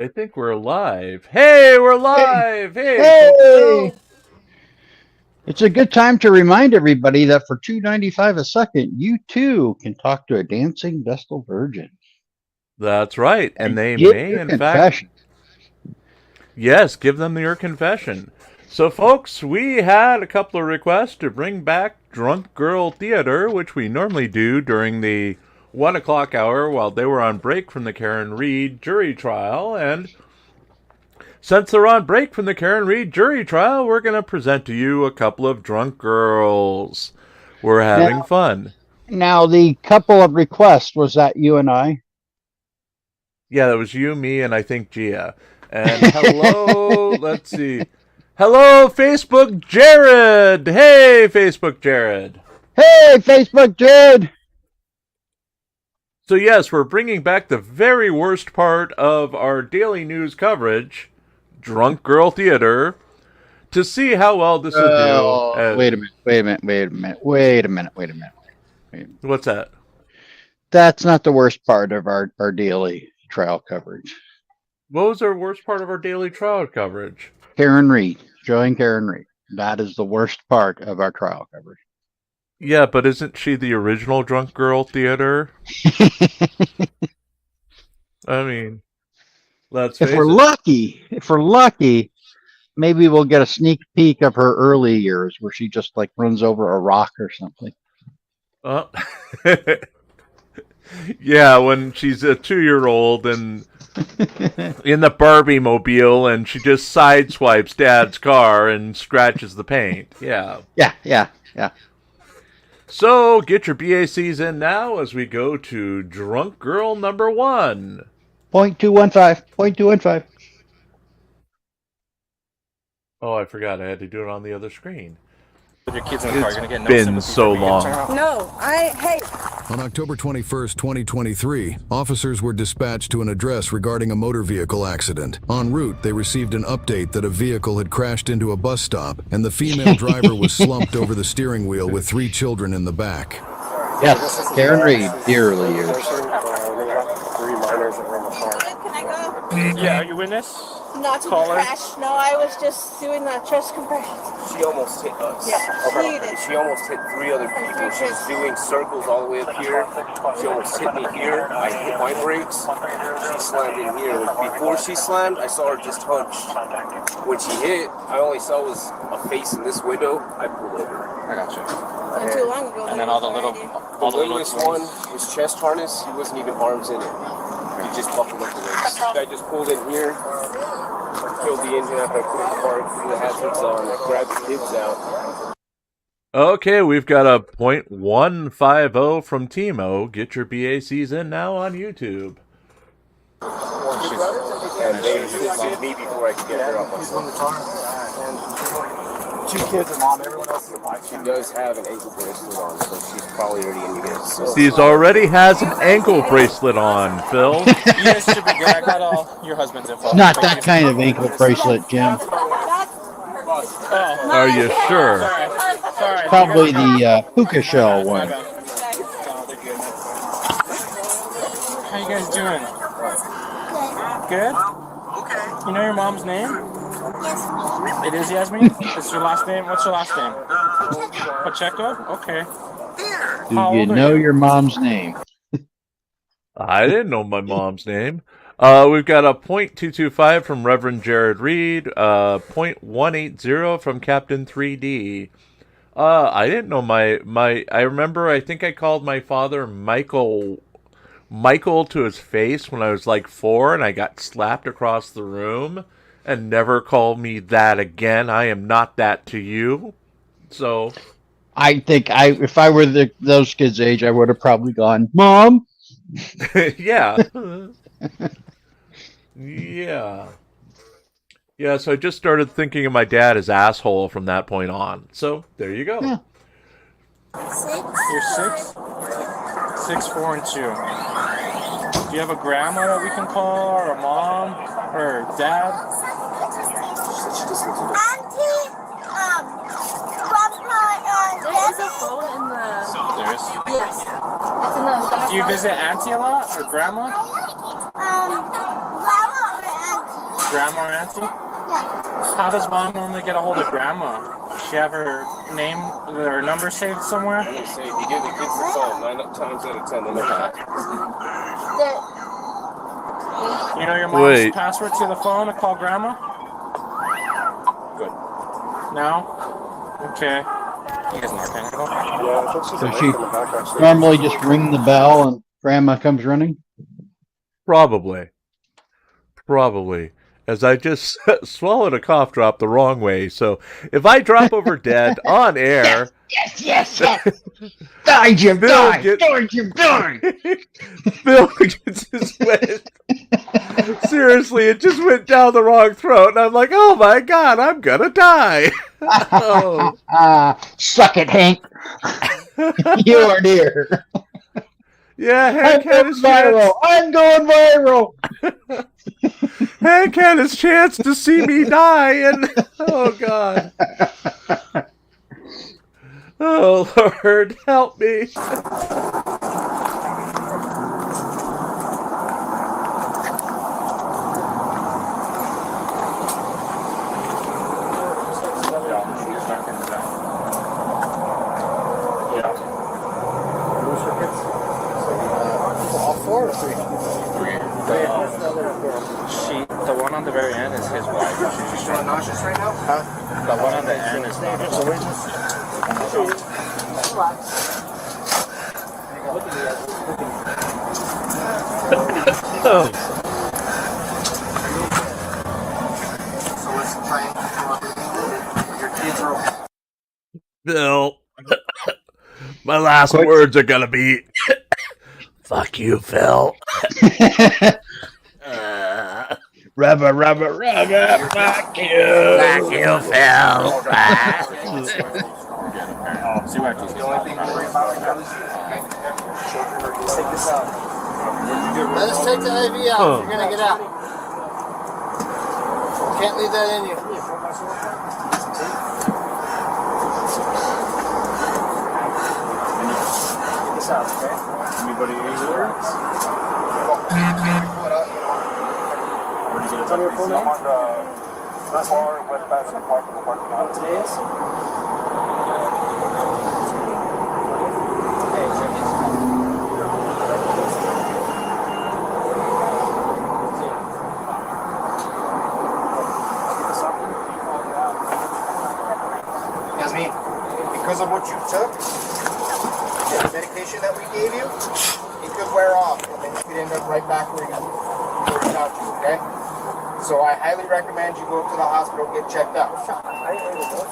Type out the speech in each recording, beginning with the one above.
I think we're live. Hey, we're Hey, live. Hey, hey! Phil. It's a good time to remind everybody that for $2.95 a second, you too can talk to a dancing Vestal Virgin That's right. And and they give may, your in fact, confession. yes, give them your confession. So, folks, we had a couple of requests to bring back Drunk Girl Theater, which we normally do during the 1 o'clock hour while they were on break from the Karen Reed jury trial. And since they're on break from the Karen Reed jury trial, we're going to present to you a couple of drunk girls. We're having Now, fun. now the couple of requests was that you and I. Yeah, that was you, me, and I think Gia. And hello, let's see. Hello, Facebook Jared. Hey, Facebook Jared. Hey, Facebook Jared! So, yes, we're bringing back the very worst part of our daily news coverage, Drunk Girl Theater, to see how well this will do. Oh, wait a minute, wait a minute, wait a minute, wait a minute, wait a minute. Wait a minute. What's that? That's not the worst part of our daily trial coverage. What was our worst part of our daily trial coverage? Karen Reed, showing Karen Reed. That is the worst part of our trial coverage. Yeah, but isn't she the original Drunk Girl Theater? I mean, let's if we're face it. lucky, if we're lucky, maybe we'll get a sneak peek of her early years where she just like runs over a rock or something. Uh, yeah, when she's a 2-year-old and in the Barbie mobile and she just sideswipes Dad's car and scratches the paint. Yeah. yeah. So get your BACs in now as we go to Drunk Girl number 1. 0.215, 0.215. Oh, I forgot I had to do it on the other screen. With your kids in the car, It's you're gonna get no been sympathy so from me. long. No, hey. On October 21st, 2023, officers were dispatched to an address regarding a motor vehicle accident. En route, they received an update that a vehicle had crashed into a bus stop and the female driver was slumped over the steering wheel with 3 children in the back. Yes, Karen Reed, the early years. 3 minors that were in the car. Can I go? Yeah, are you witness? Not to Caller? crash. No, I was just doing the chest compressions. She almost hit us. Yeah, Okay. she did. She almost hit 3 other people. She's doing circles all the way up here. She almost hit me here. I hit my brakes. She slammed in here. Before she slammed, I saw her just hunched. When she hit, I only saw was a face in this window. I pulled over. I got you. Not too long ago. And then all the littlest one, his chest harness, he wasn't even arms in it. He just buckled up the legs. I just pulled in here, killed the engine after I put it in the car, threw the hazards on, I grabbed the kids out. Okay, we've got a .150 from Timo. Get your BACs in now on YouTube. And they hit me before I could get her off my phone. 2 kids and mom, everyone else is alive. She does have an ankle bracelet on, so she's probably already in here. So. She's already has an ankle bracelet on, Phil. You guys should be good. I got all your husband's info. It's not that kind of ankle bracelet, Jim. Oh, Are you sure? sorry. Probably the puka shell one. How you guys doing? Good? Okay. You know your mom's name? Yes. It is Yasmin? It's your last name? What's your last name? Pacheco? Okay. Do you know your mom's name? I didn't know my mom's name. We've got a .225 from Reverend Jared Reed, .180 from Captain 3D. I didn't know I remember I think I called my father Michael to his face when I was like 4 and I got slapped across the room, and never call me that again. I am not that to you. So I think if I were those kids' age, I would have probably gone, Mom. yeah. Yeah. Yeah, so I just started thinking of my dad as asshole from that point on. So there you go. Yeah. You're 6? 6, 4, and 2. Do you have a grandma that we can call, or a mom, or dad? Auntie, Grandpa, There is a phone in the... There is. Yes. It's in the... Do you visit auntie a lot, or grandma? Grandma Grandma or Auntie? Yeah. How does Mom normally get a hold of Grandma? Does she have her name or number saved somewhere? I'm gonna say, if you give the kids the phone, 9 times out of 10, they'll never have it. You know your mom's password to the phone to call Grandma? Good. No? Okay. You guys know panic at all? Yeah, I think she's So away she from the back, actually. normally just ring the bell and grandma comes running. Probably. As I just swallowed a cough drop the wrong way. So if I drop over dead on air. Yes. Die, Jim, die! Jim, die! Bill just went. Seriously, it just went down the wrong throat. And I'm like, oh my God, I'm going to die. Oh. Suck it, Hank. You are dear. Yeah, Hank had his viral. I'm going viral. Hank had his chance to see me die, and oh God, oh Lord, help me! The one on the very end is his wife. She's feeling nauseous right now? Huh? The one on the end is not his wife. Oh. So let's try and your kids are okay. Bill, my last words are gonna be, "Fuck you, Phil." Rubber, fuck you. Fuck you, Phil. See what I do. The only thing to worry about right now is children are going to take this out. Let us take the IV out. You're going to get out. Can't leave that in you. Get this out, okay? Anybody need words? I'm on the far west side of the parking lot. Today is? Yasmin, because of what you took, the medication that we gave you, it could wear off, and then you could end up right back where you got to, okay? So I highly recommend you go up to the hospital, get checked out.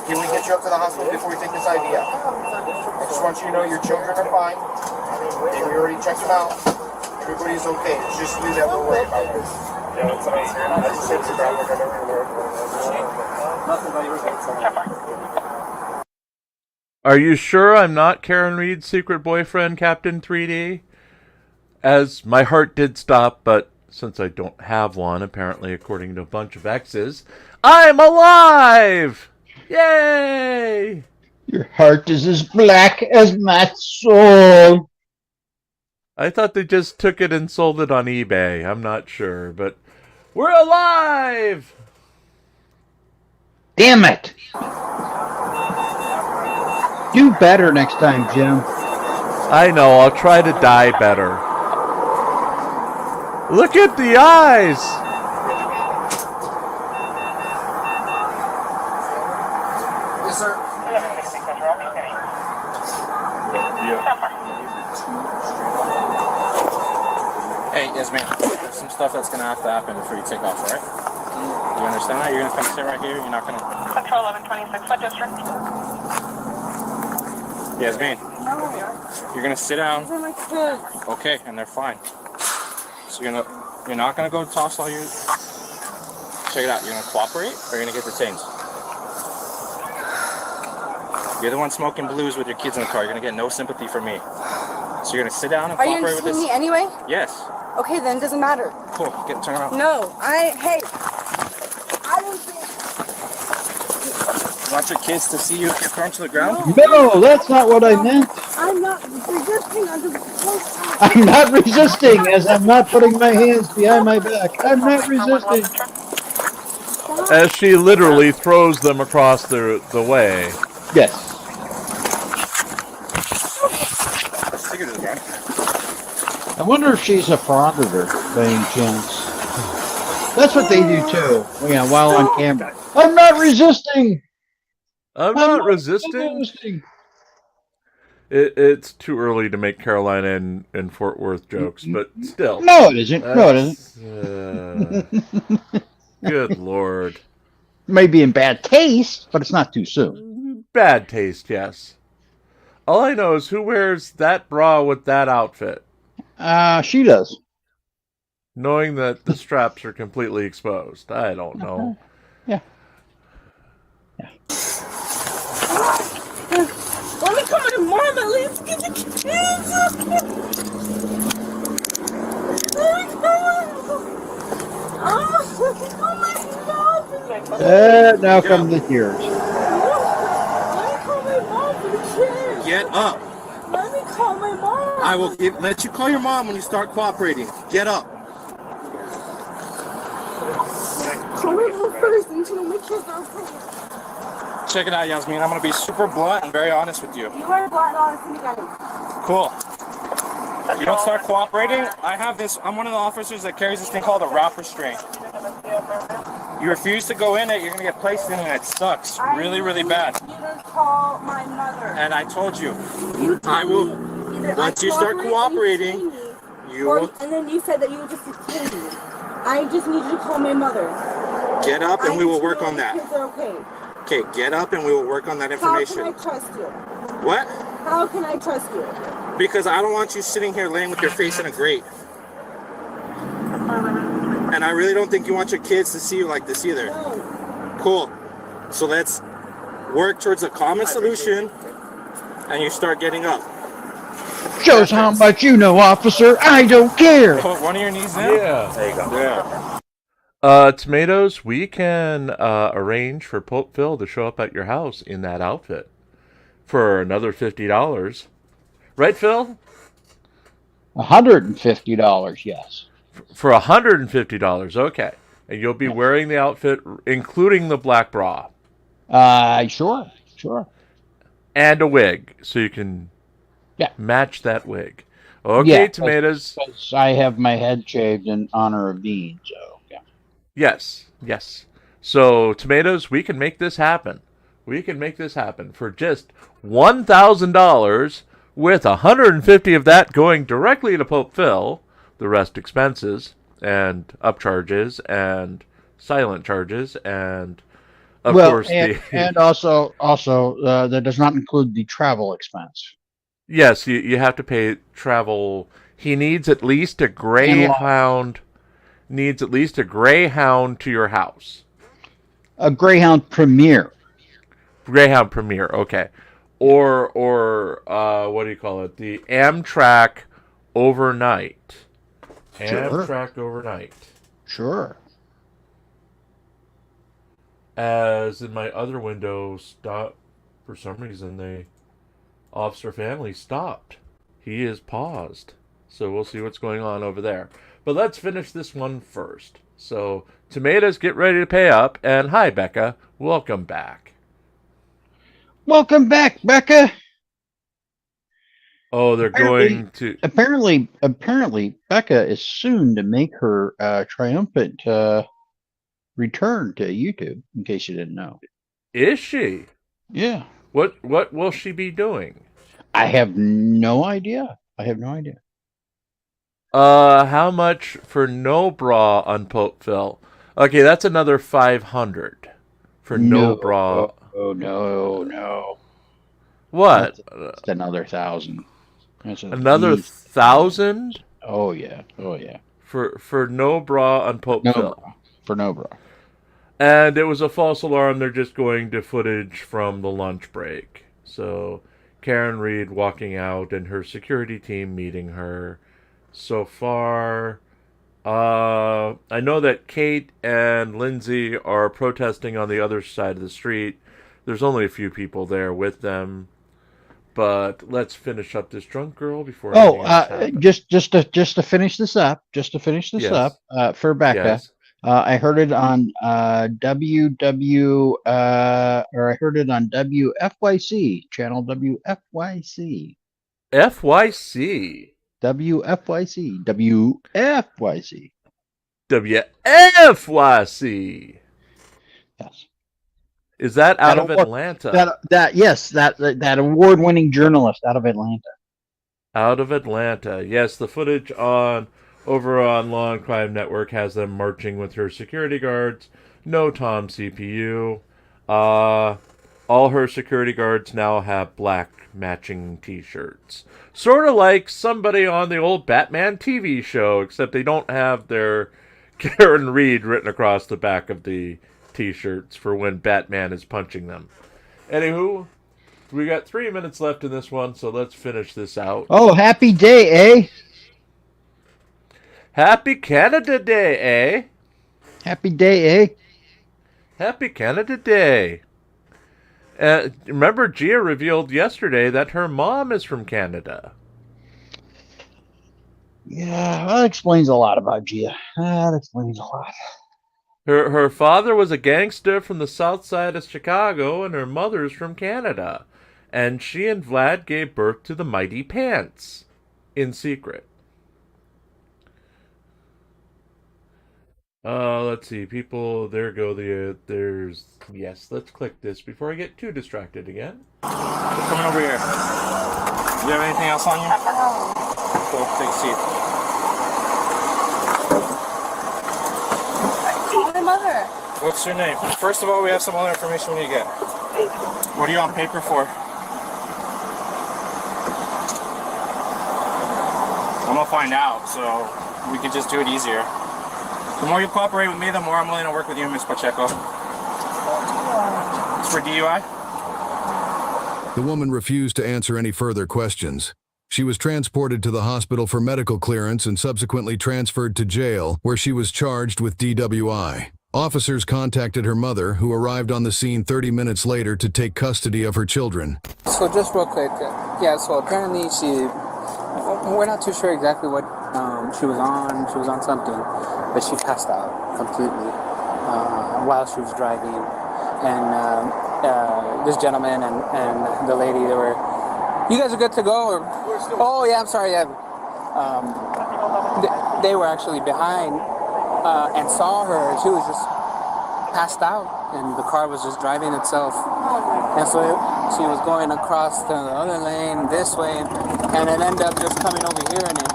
Can we get you up to the hospital before we take this IV out? I just want you to know your children are fine. We already checked them out. Everybody's okay. It's just you that we're worried about this. Yeah, that's what I was hearing. I just said to grab like I never even worked with. Nothing about your Are you sure I'm not Karen Reed's secret boyfriend, Captain 3D? As my heart did stop, but since I don't have one, apparently according to a bunch of exes, I'm alive! Yay! Your heart is as black as my soul. I thought they just took it and sold it on eBay. I'm not sure, but we're alive! Damn it! Do better next time, Jim. I know, I'll try to die better. Look at the eyes! Yes, sir. Hey, Yasmin, there's some stuff that's going to have to happen before you take off, alright? You understand that? You're going to come sit right here. You're not going to... Control 1126, what district? Yasmin, you're going to sit down. These are my kids. Okay, and they're fine. So you're not going to go toss all your... Check it out. You're going to cooperate or you're going to get detained? You're the one smoking blues with your kids in the car. You're going to get no sympathy from me. So you're going to sit down and Are you cooperate with entertaining this? me anyway? Yes. Okay, then it doesn't matter. Cool. Turn around. No, I don't think... You want your kids to see you thrown to the ground? No, that's not what I meant. I'm not resisting under the close. I'm not resisting as I'm not putting my hands behind my back. I'm not resisting. As she literally throws them across the way. Yes. Figured it, man. I wonder if she's a frauditor by any chance. That's what they do too. Yeah, while on camera. I'm not resisting. I'm not resisting. It's too early to make Carolina and Fort Worth jokes, but still. No, it isn't. No, it isn't. Good Lord. Maybe in bad taste, but it's not too soon. Bad taste, yes. All I know is who wears that bra with that outfit, She does. knowing that the straps are completely exposed. I don't know. Yeah. Let me come to mom at least get the kids. Now come the tears. Let me call my mom for the kids. Get up. Let me call my mom. I will let you call your mom when you start cooperating. Get up. Call my mom first until my kids are okay. Check it out, Yasmin. I'm gonna be super blunt and very honest with you. You are blind honest and again. Cool. You don't start cooperating. I have this. I'm one of the officers that carries this thing called a wrap restraint. You refuse to go in it, you're gonna get placed in it. And it sucks really, really bad. You just call my mother. And I told you, I will. Once you start cooperating, you will And then you said that you would just detain me. I just need you to call my mother. get up and we will work on that. Kids are okay. Okay, get up and we will work on that information. How can I trust you? What? How can I trust you? Because I don't want you sitting here laying with your face in a grate. And I really don't think you want your kids to see you like this either. No. Cool. So let's work towards a common solution and you start getting up. Shows how much you know, officer. I don't care. put one of your knees in. Yeah. There you go. Yeah. Tomatoes, we can arrange for Pope Phil to show up at your house in that outfit for another $50. Right, Phil? $150, yes. For $150, okay. And you'll be wearing the outfit, including the black bra. Sure. And a wig, so you can match that wig. Okay, Tomatoes. Because I have my head shaved in honor of Dean, so, yeah. Yes. So, Tomatoes, we can make this happen. We can make this happen for just $1,000, with $150 of that going directly to Pope Phil, the rest expenses and upcharges and silent charges and of course and also that does not include the travel expense. Yes, you have to pay travel. He needs at least a greyhound. Needs at least a greyhound to your house. A Greyhound Premier. Greyhound Premier, okay. Or what do you call it? The Amtrak Overnight. Amtrak Overnight. Sure. As in my other window, stop. For some reason, Officer Family stopped. He is paused. So we'll see what's going on over there. But let's finish this one first. So, Tomatoes, get ready to pay up. And hi, Becca. Welcome back. Welcome back, Becca. Oh, they're going to... Apparently, Becca is soon to make her triumphant return to YouTube, in case you didn't know. Is she? Yeah. What will she be doing? I have no idea. How much for no bra on Pope Phil? Okay, that's another $500 for no bra. Oh no. What? That's another 1,000. Another 1,000? Oh yeah. For no bra on Pope Phil. For no bra. And it was a false alarm. They're just going to footage from the lunch break. So Karen Reed walking out and her security team meeting her. So far, I know that Kate and Lindsay are protesting on the other side of the street. There's only a few people there with them. But let's finish up this drunk girl before. Just to finish this up. For Becca. Yes. I heard it on or I heard it on WFYC channel WFYC. FYC. WFYC. WFYC. WFYC. Yes. Is that out That of award, Atlanta? that award-winning journalist out of Atlanta. Out of Atlanta. Yes, the footage over on Law and Crime Network has them marching with her security guards. No Tom CPU. All her security guards now have black matching t-shirts. Sort of like somebody on the old Batman TV show, except they don't have their Karen Reed written across the back of the t-shirts for when Batman is punching them. Anywho, we got 3 minutes left in this one, so let's finish this out. Oh, happy day, eh? Happy Canada Day, eh? Happy day, eh? Happy Canada Day. Remember, Gia revealed yesterday that her mom is from Canada. Yeah, that explains a lot about Gia. That explains a lot. Her father was a gangster from the south side of Chicago, and her mother's from Canada. And she and Vlad gave birth to the Mighty Pants in secret. Let's see. People, there go there's, yes, let's click this before I get too distracted again. Coming over here. Do you have anything else on you? Cool, take a seat. My mother. What's your name? First of all, we have some other information we need to get. What are you on paper for? I'm gonna find out, so we can just do it easier. The more you cooperate with me, the more I'm willing to work with you, Miss Pacheco. It's for DUI? The woman refused to answer any further questions. She was transported to the hospital for medical clearance and subsequently transferred to jail, where she was charged with DWI. Officers contacted her mother, who arrived on the scene 30 minutes later to take custody of her children. So just real quick, yeah, so apparently we're not too sure exactly what she was on. She was on something, but she passed out completely while she was driving. And this gentleman and the lady, you guys are good to go? Or, oh, yeah, I'm sorry, yeah. They were actually behind and saw her. She was just passed out, and the car was just driving itself. And so she was going across the other lane this way, and it ended up just coming over here, and it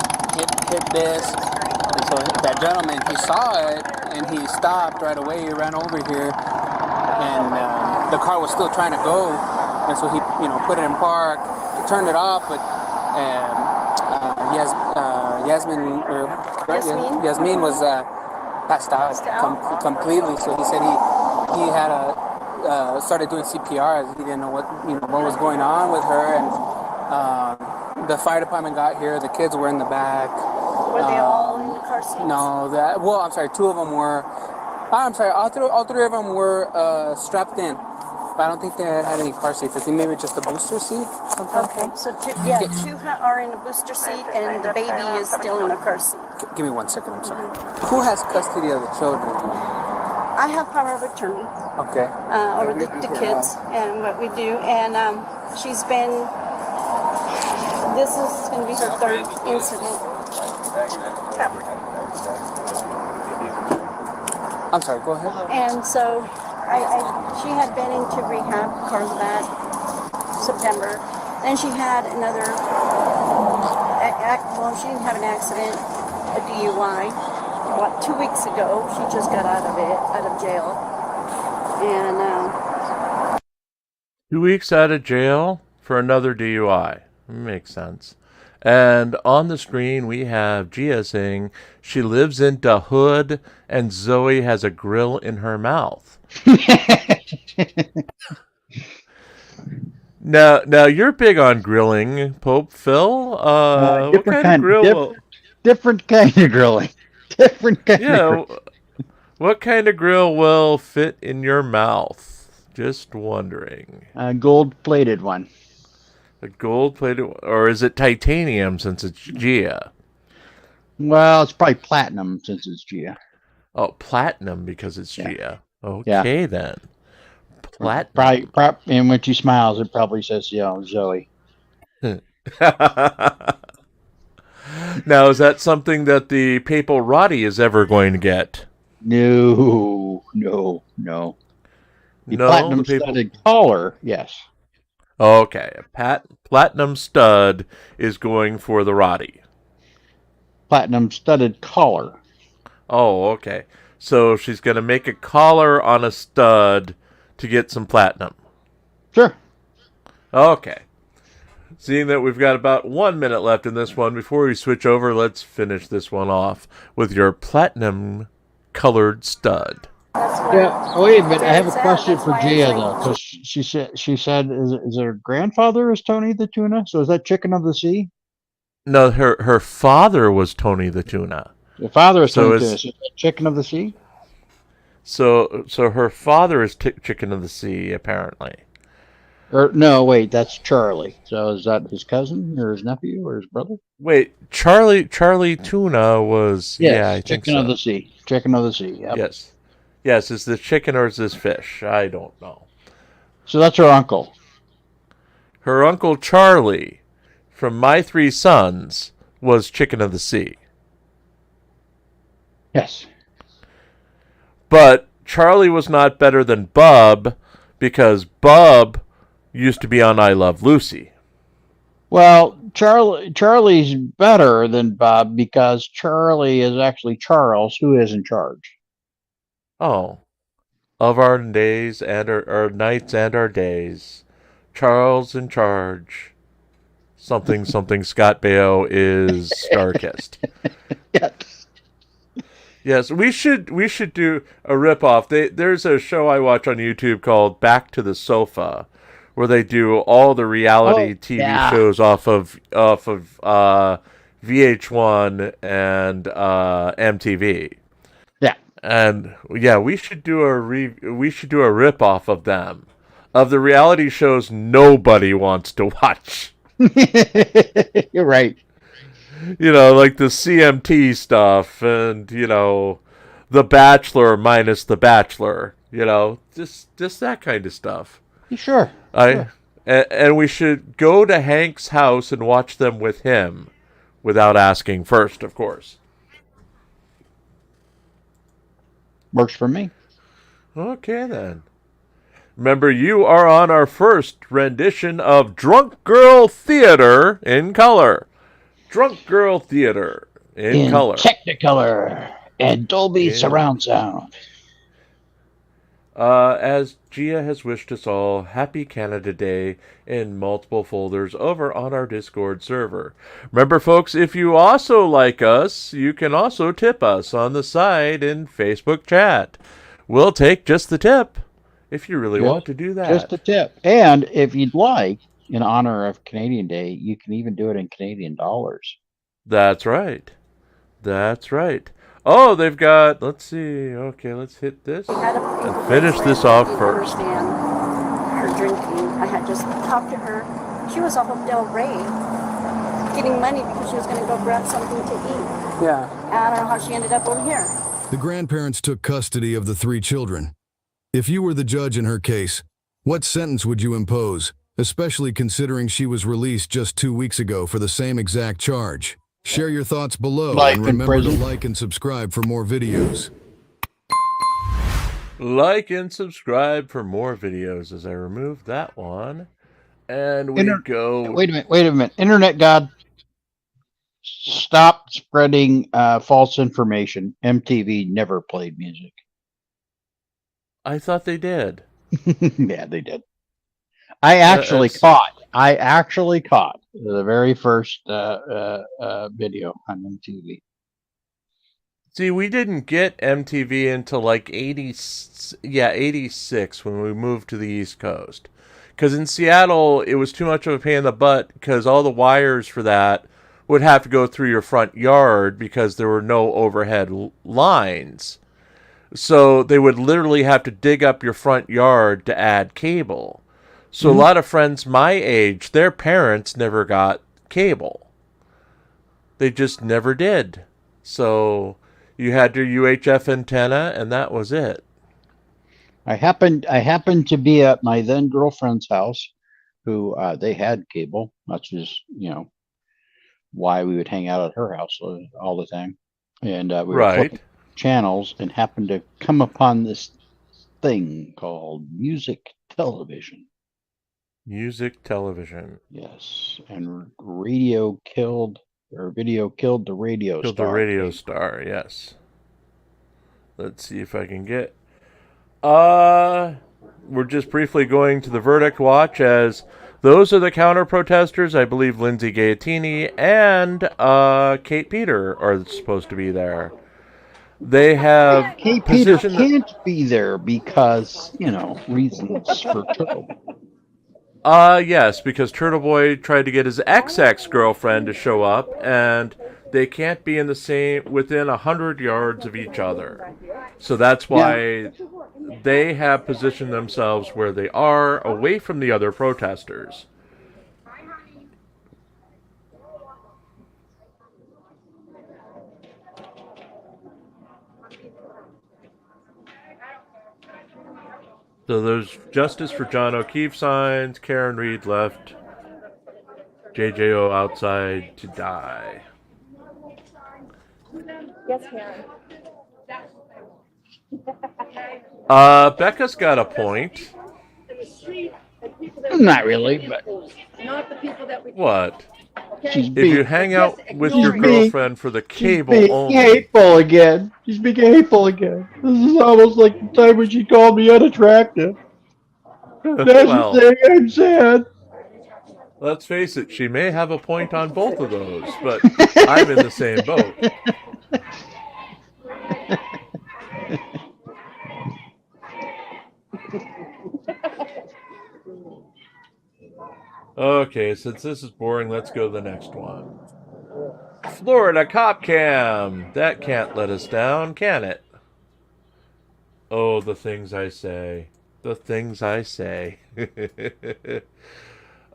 hit this. And so that gentleman, he saw it, and he stopped right away. He ran over here, and the car was still trying to go, and so he, put it in park. He turned it off, but Yasmin was passed out completely. So he said he had started doing CPR as he didn't know what was going on with her, and the fire department got here. The kids were in the back. Were they all in the car seats? No, I'm sorry, two of them were. I'm sorry, all three of them were strapped in. But I don't think they had any car seats. I think maybe just a booster seat. Okay, so two are in a booster seat, and the baby is still in a car seat. Give me 1 second, I'm sorry. Who has custody of the children? I have power of attorney Okay. over the kids and what we do, and she's been. This is going to be her third incident. I'm sorry, go ahead. And so she had been into rehab, Carlsbad, September. Then she had another, she didn't have an accident, a DUI. 2 weeks ago, she just got out of jail. And 2 weeks out of jail for another DUI. Makes sense. And on the screen, we have Gia saying she lives in the hood and Zoe has a grill in her mouth. Now you're big on grilling, Pope Phil. What kind of grill? Different kind of grilling. Different kind of grill. What kind of grill will fit in your mouth? Just wondering. A gold-plated one. A gold-plated, or is it titanium since it's Gia? Well, it's probably platinum since it's Gia. Oh, platinum because it's Yeah. Gia. Okay, then. Platinum. Probably, and when she smiles, it probably says, Zoe. Now, is that something that the papal Roddy is ever going to get? No. The No, platinum the papal. studded collar, yes. Okay, a platinum stud is going for the Roddy. Platinum studded collar. Oh, okay. So she's going to make a collar on a stud to get some platinum. Sure. Okay. Seeing that we've got about 1 minute left in this one, before we switch over, let's finish this one off with your platinum colored stud. Yeah. Wait a minute. I have a question for Gia though, because she said, is her grandfather is Tony the Tuna? So is that Chicken of the Sea? No, her father was Tony the Tuna. The father is Tony the Tuna. So is that Chicken of the Sea? So her father is Chicken of the Sea, apparently. Or no, wait, that's Charlie. So is that his cousin or his nephew or his brother? Wait, Charlie Tuna was I think Chicken so. of the Sea. Chicken of the Sea. Yep. Yes. Is this chicken or is this fish? I don't know. So that's her uncle. Her uncle Charlie, from My Three Sons, was Chicken of the Sea. Yes. But Charlie was not better than Bub, because Bub used to be on I Love Lucy. Well, Charlie's better than Bob because Charlie is actually Charles, who is in charge. Oh. Of our days and our nights and our days, Charles in charge. Something Scott Baio is Starkist. Yes. Yes, we should do a ripoff. There's a show I watch on YouTube called Back to the Sofa, where they do all the reality TV shows off of VH1 and MTV. Yeah. And we should do a ripoff of them, of the reality shows nobody wants to watch. You're right. Like the CMT stuff, and The Bachelor minus The Bachelor. Just that kind of stuff. Sure. And we should go to Hank's house and watch them with him, without asking first, of course. Works for me. Okay, then. Remember, you are on our first rendition of Drunk Girl Theater in color. Drunk Girl Theater in color. Technicolor and Dolby surround sound. As Gia has wished us all Happy Canada Day in multiple folders over on our Discord server. Remember, folks, if you also like us, you can also tip us on the side in Facebook chat. We'll take just the tip if you really want to do that. Just a tip. And if you'd like, in honor of Canadian Day, you can even do it in Canadian dollars. That's right. That's right. Oh, they've got, let's see. Okay, let's hit this and finish this off first. Her drinking. I had just talked to her. She was off of Del Rey getting money because she was going to go grab something to eat. Yeah. I don't know how she ended up over here. The grandparents took custody of the 3 children. If you were the judge in her case, what sentence would you impose, especially considering she was released just 2 weeks ago for the same exact charge? Share your thoughts below and remember to like and subscribe for more videos. Like and subscribe for more videos as I remove that one. And we go... Wait a minute. Internet God, stop spreading false information. MTV never played music. I thought they did. Yeah, they did. I actually caught the very first video on MTV. See, we didn't get MTV until like 86 when we moved to the East Coast. Because in Seattle, it was too much of a pain in the butt because all the wires for that would have to go through your front yard because there were no overhead lines. So they would literally have to dig up your front yard to add cable. So a lot of friends my age, their parents never got cable. They just never did. So You had your UHF antenna, and that was it. I happened to be at my then girlfriend's house, who they had cable. That's just why we would hang out at her house all the time, and we were Right. flipping channels and happened to come upon this thing called music television. Music television. Yes, and radio killed, or video killed the radio Killed star. the radio star, yes. Let's see if I can get... We're just briefly going to the verdict watch, as those are the counter-protesters. I believe Lindsay Gaetini and Kate Peter are supposed to be there. They have... Kate Peter can't be there because, reasons for trouble. Yes, because Turtle Boy tried to get his ex-girlfriend to show up, and they can't be in the same within 100 yards of each other. So that's why they have positioned themselves where they are, away from the other protesters. So there's Justice for John O'Keefe signs, Karen Reed left, JJO outside to die. Yes, Karen. Becca's got a point. Not really, but Not the people that we... What? she's If you hang out with your girlfriend for the cable being only. hateful again. She's being hateful again. This is almost like the time when she called me unattractive. That's Well, the thing I'm sad. let's face it, she may have a point on both of those, but I'm in the same boat. Okay, since this is boring, let's go to the next one. Florida Cop Cam. That can't let us down, can it? Oh, the things I say. The things I say.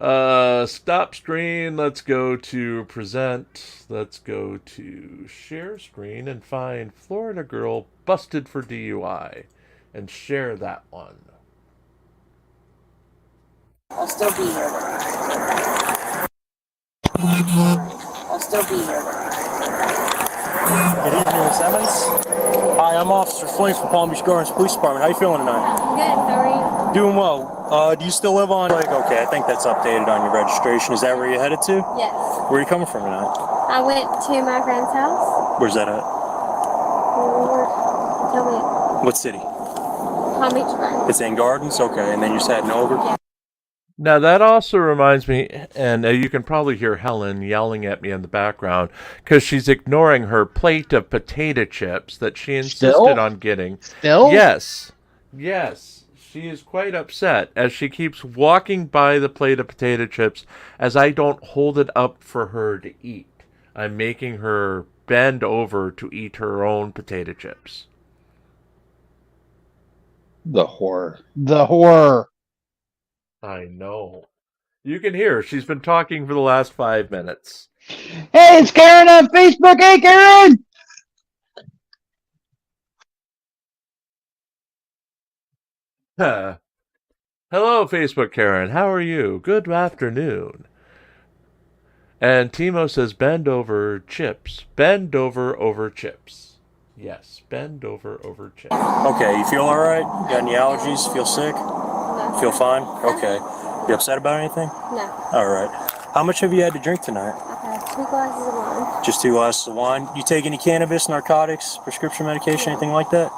Stop screen. Let's go to present. Let's go to share screen and find Florida girl busted for DUI and share that one. I'll still be here. I'll still be here. Good evening, Simmons. Hi, I'm Officer Finch from Palm Beach Gardens Police Department. How you feeling tonight? Good, how are you? Doing well. Do you still live on... Okay, I think that's updated on your registration. Is that where you're headed to? Yes. Where are you coming from tonight? I went to my friend's house. Where's that at? Tell me. What city? Palm Beach Gardens. It's in Gardens? Okay, and then you're just heading over? Yeah. Now, that also reminds me, and you can probably hear Helen yelling at me in the background, because she's ignoring her plate of potato chips that she insisted on getting. Still? Yes. Yes. She is quite upset as she keeps walking by the plate of potato chips as I don't hold it up for her to eat. I'm making her bend over to eat her own potato chips. The horror. The horror. I know. You can hear her. She's been talking for the last 5 minutes. Hey, it's Karen on Facebook. Hey, Karen! Hello, Facebook Karen. How are you? Good afternoon. And Timo says, bend over chips. Bend over chips. Yes, bend over chips. Okay, you feel alright? Got any allergies? Feel sick? No. Feel fine? Okay. You upset about anything? No. Alright. How much have you had to drink tonight? I've had 2 glasses of wine. Just 2 glasses of wine. You take any cannabis, narcotics, prescription medication, anything like that?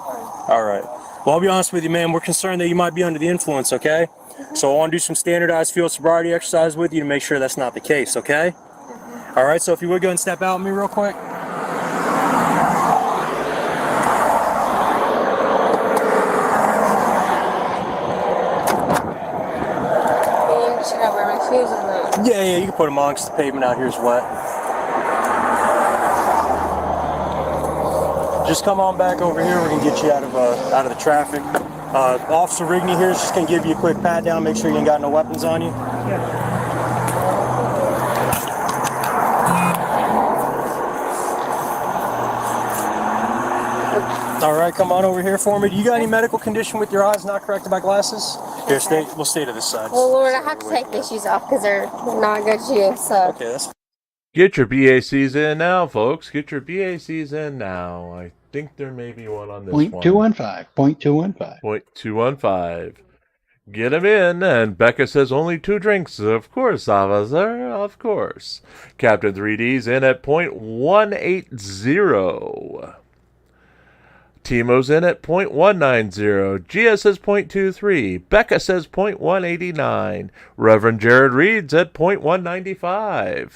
Alright. Well, I'll be honest with you, man. We're concerned that you might be under the influence, okay? So I want to do some standardized field sobriety exercise with you to make sure that's not the case, okay? Alright, so if you would go and step out with me real quick. Should I wear my shoes or not? Yeah, you can put them on because the pavement out here is wet. Just come on back over here. We can get you out of the traffic. Officer Rigney here is just gonna give you a quick pat down. Make sure you ain't got no weapons on you. All right, come on over here for me. Do you got any medical condition with your eyes not corrected by glasses? Here, stay. We'll stay to this side. Well, Lord, I have to take these shoes off because they're not good shoes. So. Okay, that's. Get your BACs in now, folks. Get your BACs in now. I think there may be one on this one. 0.215. 0.215. 0.215. Get them in, and Becca says only 2 drinks. Of course, officer, of course. Captain 3D's in at 0.180. Timo's in at 0.190. Gia says 0.23. Becca says 0.189. Reverend Jared Reed's at 0.195.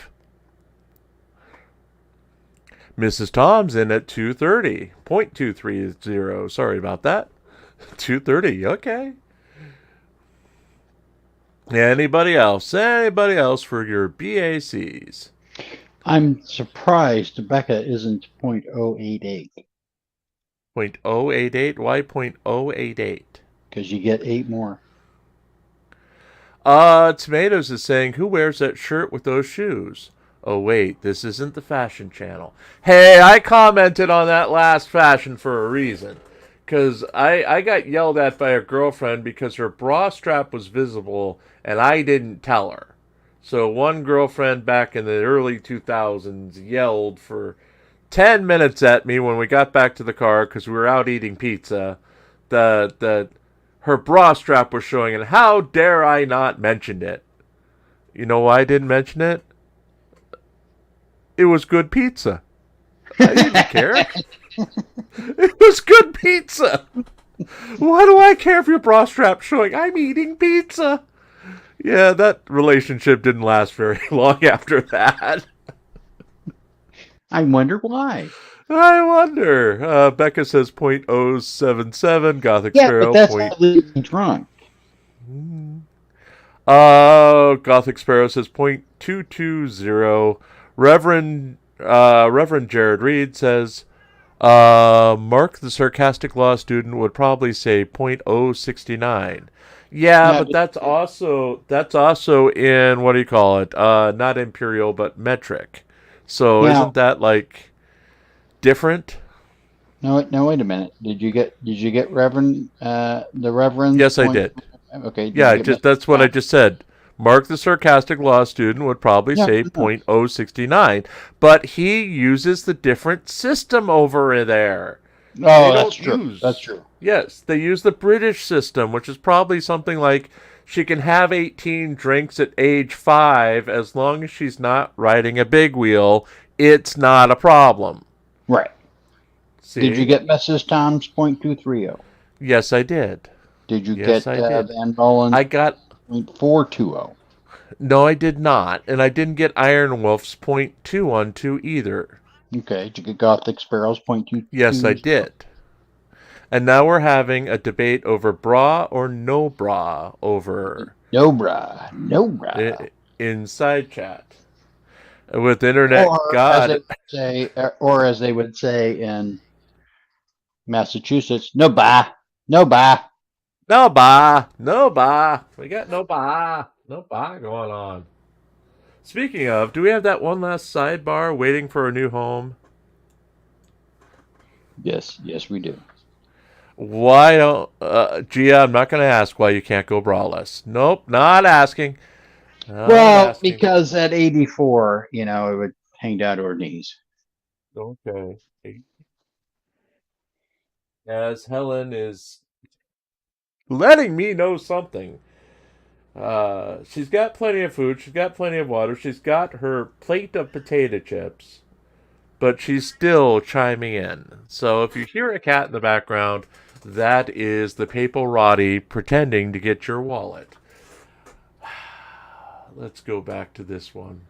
Mrs. Tom's in at 230. 0.230. Sorry about that. 230. Okay. Anybody else? Anybody else for your BACs? I'm surprised Becca isn't 0.088. 0.088? Why 0.088? Because you get 8 more. Tomatoes is saying, who wears that shirt with those shoes? Oh, wait, this isn't the fashion channel. Hey, I commented on that last fashion for a reason. Because I got yelled at by a girlfriend because her bra strap was visible and I didn't tell her. So one girlfriend back in the early 2000s yelled for 10 minutes at me when we got back to the car because we were out eating pizza. Her bra strap was showing, and how dare I not mention it? You know why I didn't mention it? It was good pizza. I didn't care. It was good pizza. Why do I care if your bra strap's showing? I'm eating pizza. Yeah, that relationship didn't last very long after that. I wonder why. I wonder. Becca says 0.077. Gothic Sparrow. Yeah, but that's not drunk. Gothic Sparrow says 0.220. Reverend Jared Reed says, Mark, the sarcastic law student, would probably say 0.069. Yeah, but that's also in, what do you call it? Not imperial, but metric. So isn't that like different? No, wait a minute. Did you get Reverend the Reverend? Yes, I did. Okay. Yeah, that's what I just said. Mark, the sarcastic law student, would probably say 0.069, but he uses the different system over there. Oh, that's true. That's true. Yes, they use the British system, which is probably something like she can have 18 drinks at age 5 as long as she's not riding a big wheel. It's not a problem. Right. See? Did you get Mrs. Tom's 0.230? Yes, I did. Did you get Van Bolen's? I got 0.420. No, I did not, and I didn't get Iron Wolf's 0.212 either. Okay, did you get Gothic Sparrow's 0.2? Yes, I did. And now we're having a debate over bra or no bra over no bra inside chat with internet God. Or as they would say in Massachusetts, no ba. We got no ba going on. Speaking of, do we have that one last sidebar waiting for a new home? Yes, we do. Why don't Gia, I'm not going to ask why you can't go braless. Nope, not asking. Because at 84, it would hang down to her knees. Okay. As Helen is letting me know something. She's got plenty of food. She's got plenty of water. She's got her plate of potato chips. But she's still chiming in. So if you hear a cat in the background, that is the Papal Roddy pretending to get your wallet. Let's go back to this one.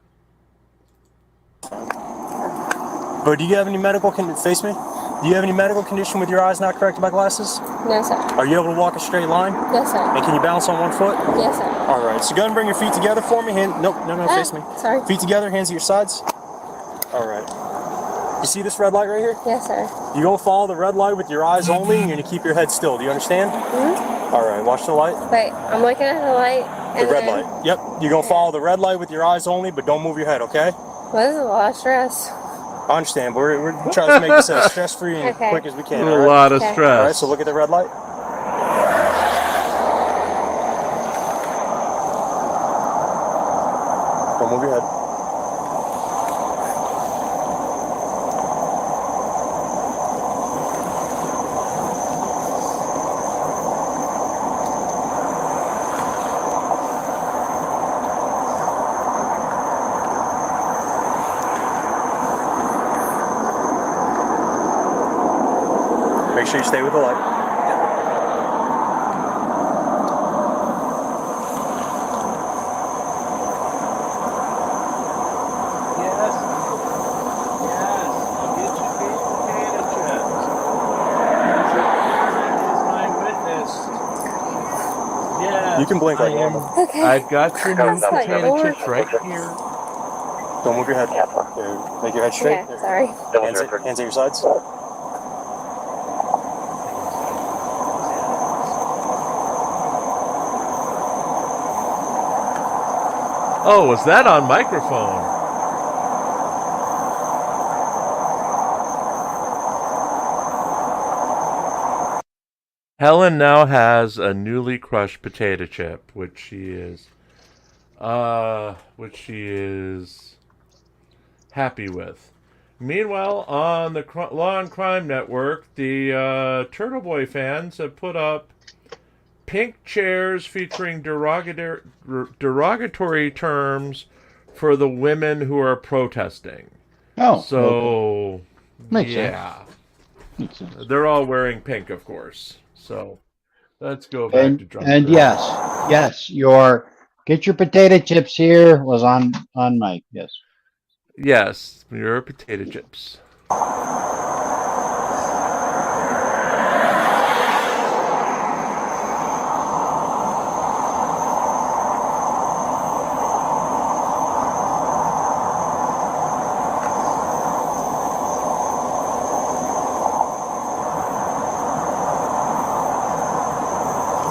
But do you have any medical face me? Do you have any medical condition with your eyes not corrected by glasses? No, sir. Are you able to walk a straight line? Yes, sir. And can you balance on one foot? Yes, sir. All right. So go ahead and bring your feet together for me. No, face me. Sorry. Feet together, hands at your sides. All right. You see this red light right here? Yes, sir. You go follow the red light with your eyes only, and you're going to keep your head still. Do you understand? Mm-hmm. All right, watch the light. Wait, I'm looking at the light. The red light. Yep. You're going to follow the red light with your eyes only, but don't move your head, okay? Well, this is a lot of stress. I understand, but we're trying to make this as stress-free and Okay. quick as we can. A All right? lot of Okay. stress. All right, so look at the red light. Don't move your head. Make sure you stay with the light. Yes. Yes. I'll get you baked potato chips. Is my witness. Yes. You can blink like I am. normal. Okay. I've got your new That's my potato Lord. chips right here. Don't move your head. There. Make your head straight. Okay, sorry. Hands at your sides. Oh, was that on microphone? Helen now has a newly crushed potato chip, which she is happy with. Meanwhile, on the Law and Crime Network, the Turtle Boy fans have put up pink chairs featuring derogatory terms for the women who are protesting. Oh, So, okay. Makes yeah. sense. Makes sense. They're all wearing pink, of course. So, let's go back to drunk. And Girl. yes, your get your potato chips here was on mic. Yes. Yes, your potato chips.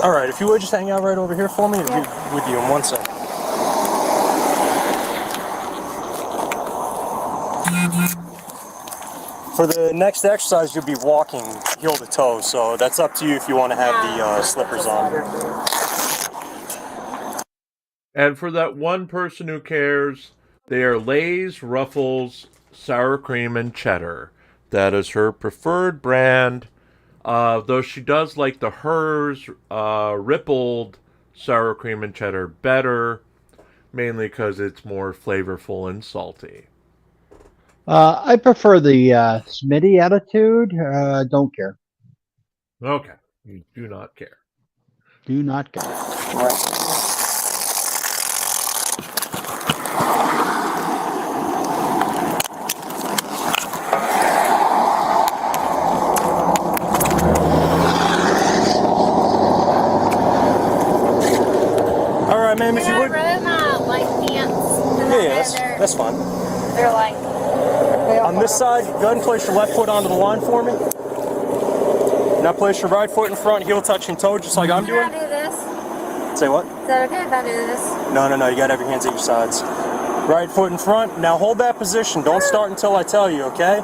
All right, if you would just hang out right over here for me, I'll be with you in 1 second. For the next exercise, you'll be walking heel to toe, so that's up to you if you want to have the slippers on. And for that one person who cares, they are Lay's, Ruffles, sour cream, and cheddar. That is her preferred brand. Though she does like the hers rippled sour cream and cheddar better, mainly because it's more flavorful and salty. I prefer the Smitty attitude. Don't care. Okay, you do not care. Do not care. All right, ma'am, if you would. I'd rather my white pants. Yeah, that's fine. They're like. On this side, go ahead and place your left foot onto the line for me. Now place your right foot in front, heel touching toe, just like I'm doing. Can I do this? Say what? Is that okay if I do this? No, you gotta have your hands at your sides. Right foot in front. Now hold that position. Don't start until I tell you, okay?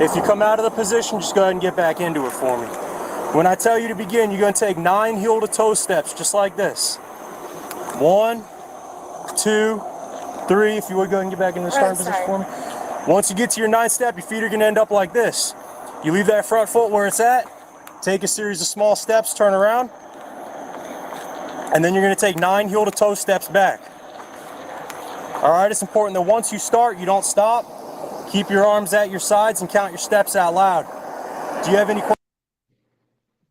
If you come out of the position, just go ahead and get back into it for me. When I tell you to begin, you're gonna take 9 heel to toe steps, just like this. 1, 2, 3. If you would go ahead and get back into the starting position for me. Once you get to your 9th step, your feet are gonna end up like this. You leave that front foot where it's at, take a series of small steps, turn around, and then you're gonna take 9 heel to toe steps back. All right, it's important that once you start, you don't stop. Keep your arms at your sides and count your steps out loud. Do you have any questions?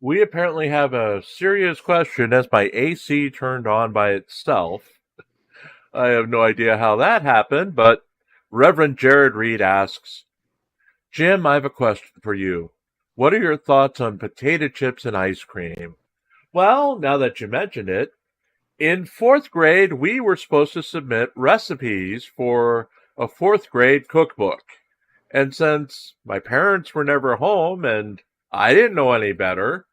We apparently have a serious question as my AC turned on by itself. I have no idea how that happened, but Reverend Jared Reed asks, Jim, I have a question for you. What are your thoughts on potato chips and ice cream? Well, now that you mention it, in 4th grade, we were supposed to submit recipes for a 4th grade cookbook. And since my parents were never home and I didn't know any better,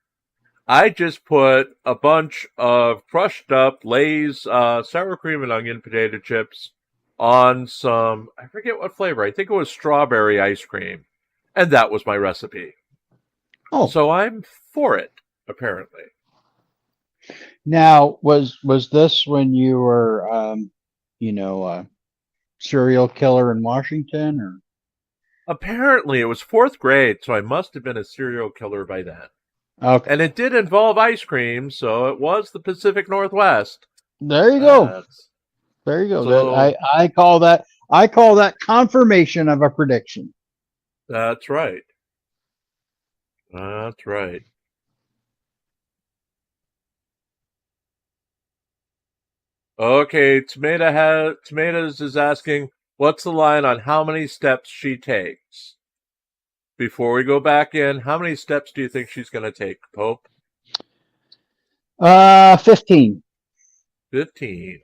I just put a bunch of crushed up Lay's sour cream and onion potato chips on some, I forget what flavor. I think it was strawberry ice cream. And that was my recipe. Oh, So I'm for it, apparently. now was this when you were, serial killer in Washington, or? Apparently, it was 4th grade, so I must have been a serial killer by then. Okay, And it did involve ice cream, so it was the Pacific Northwest. there you go. That's- There you go. So- I call that confirmation of a prediction. That's right. That's right. Okay, Tomatoes is asking, what's the line on how many steps she takes? Before we go back in, how many steps do you think she's going to take, Pope? 15. 15.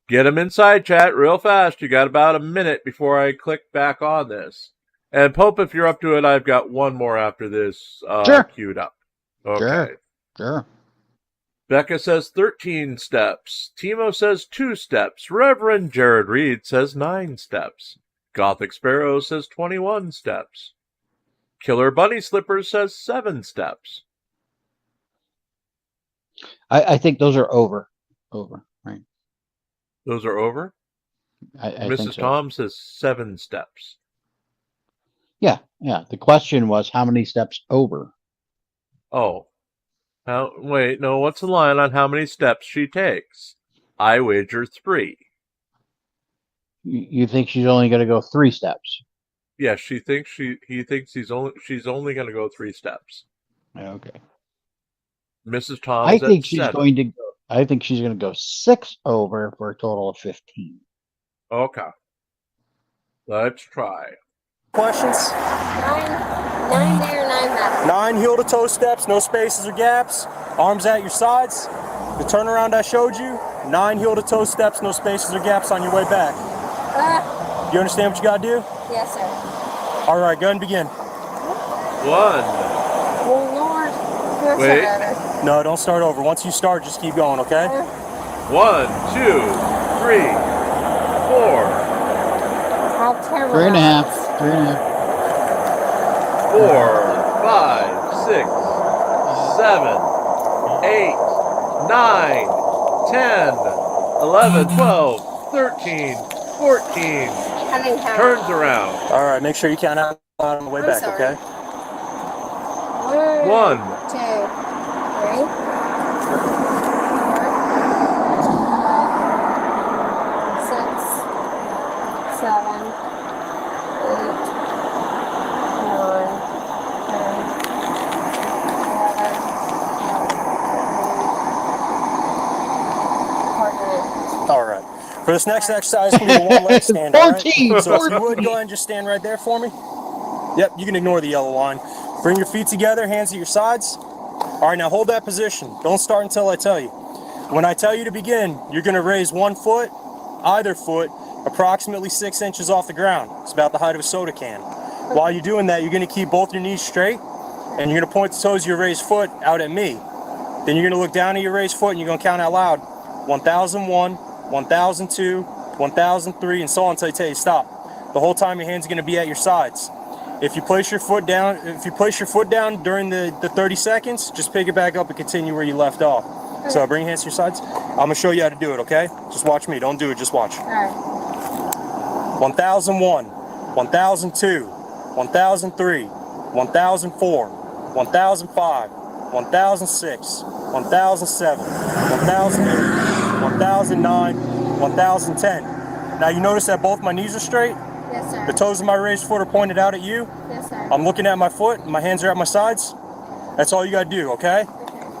Get them inside chat real fast. You got about a minute before I click back on this. And Pope, if you're up to it, I've got one more after this Sure. queued up. Okay. Sure. Becca says 13 steps. Timo says 2 steps. Reverend Jared Reed says 9 steps. Gothic Sparrow says 21 steps. Killer Bunny Slippers says 7 steps. I think those are over, right? Those are over? I Mrs. think so. Tom says 7 steps. Yeah. The question was how many steps over? Oh. Wait, no, what's the line on how many steps she takes? I wager 3. You think she's only going to go 3 steps? Yeah, he thinks she's only going to go 3 steps. Okay. Mrs. Tom I said think she's 7. going to go. I think she's going to go 6 over for a total of 15. Okay. Let's try. Questions? 9 there, 9 back. 9 heel to toe steps, no spaces or gaps. Arms at your sides. The turnaround I showed you. 9 heel to toe steps, no spaces or gaps on your way back. You understand what you gotta do? Yes, sir. All right, go ahead and begin. 1. Well, Lord. Yes, Wait. sir. No, don't start over. Once you start, just keep going, okay? 1, 2, 3, 4. How terrible. 3.5. 3.5. 4, 5, 6, 7, 8, 9, 10, 11, 12, 13, 14. Turns around. All right, make sure you count out on the way back, sorry. okay? 1, All right. For this next exercise, we're going to do a one-leg stand, all right? 14. So if you would, go ahead and just stand right there for me. Yep, you can ignore the yellow line. Bring your feet together, hands at your sides. All right, now hold that position. Don't start until I tell you. When I tell you to begin, you're going to raise one foot, either foot, approximately 6 inches off the ground. It's about the height of a soda can. While you're doing that, you're going to keep both your knees straight, and you're going to point the toes of your raised foot out at me. Then you're going to look down at your raised foot, and you're going to count out loud. 1001, 1002, 1003, and so on until I tell you stop. The whole time your hands are going to be at your sides. If you place your foot down, during the 30 seconds, just pick it back up and continue where you left off. So bring your hands to your sides. I'm going to show you how to do it, okay? Just watch me. Don't do it, just watch. All right. 1001, 1002, 1003, 1004, 1005, 1006, 1007, 1008, 1009, 1010. Now you notice that both my knees are straight? Yes, sir. The toes of my raised foot are pointed out at you. Yes, sir. I'm looking at my foot, and my hands are at my sides. That's all you gotta do, okay?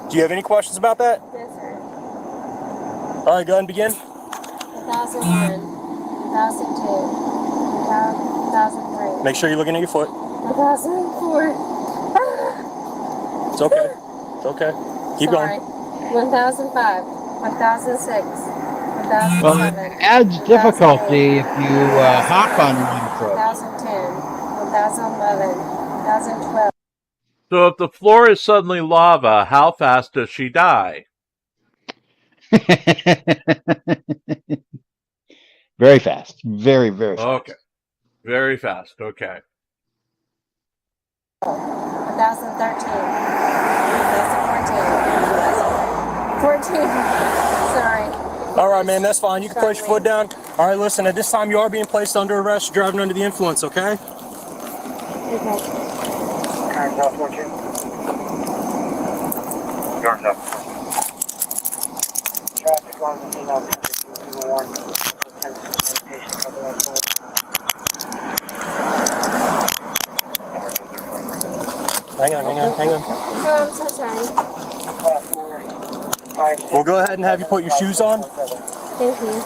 Do you have any questions about that? Yes, sir. All right, go ahead and begin. 1001, 1002, 1003. Make sure you're looking at your foot. 1004. It's okay. It's okay. Keep Sorry. going. 1005, 1006, Well, 1007. it adds difficulty if you hop on one foot. 1010, 1011, 1012. So if the floor is suddenly lava, how fast does she die? Very fast. Very, very fast. Okay. Very fast. Okay. 2013. 2014. 14. Sorry. All right, man, that's fine. You can place your foot down. All right, listen, at this time you are being placed under arrest. You're driving under the influence, okay? Okay. Yours up. Traffic on the scene of 201. Hang on. Oh, I'm so sorry. We'll go ahead and have you put your shoes on. Thank you.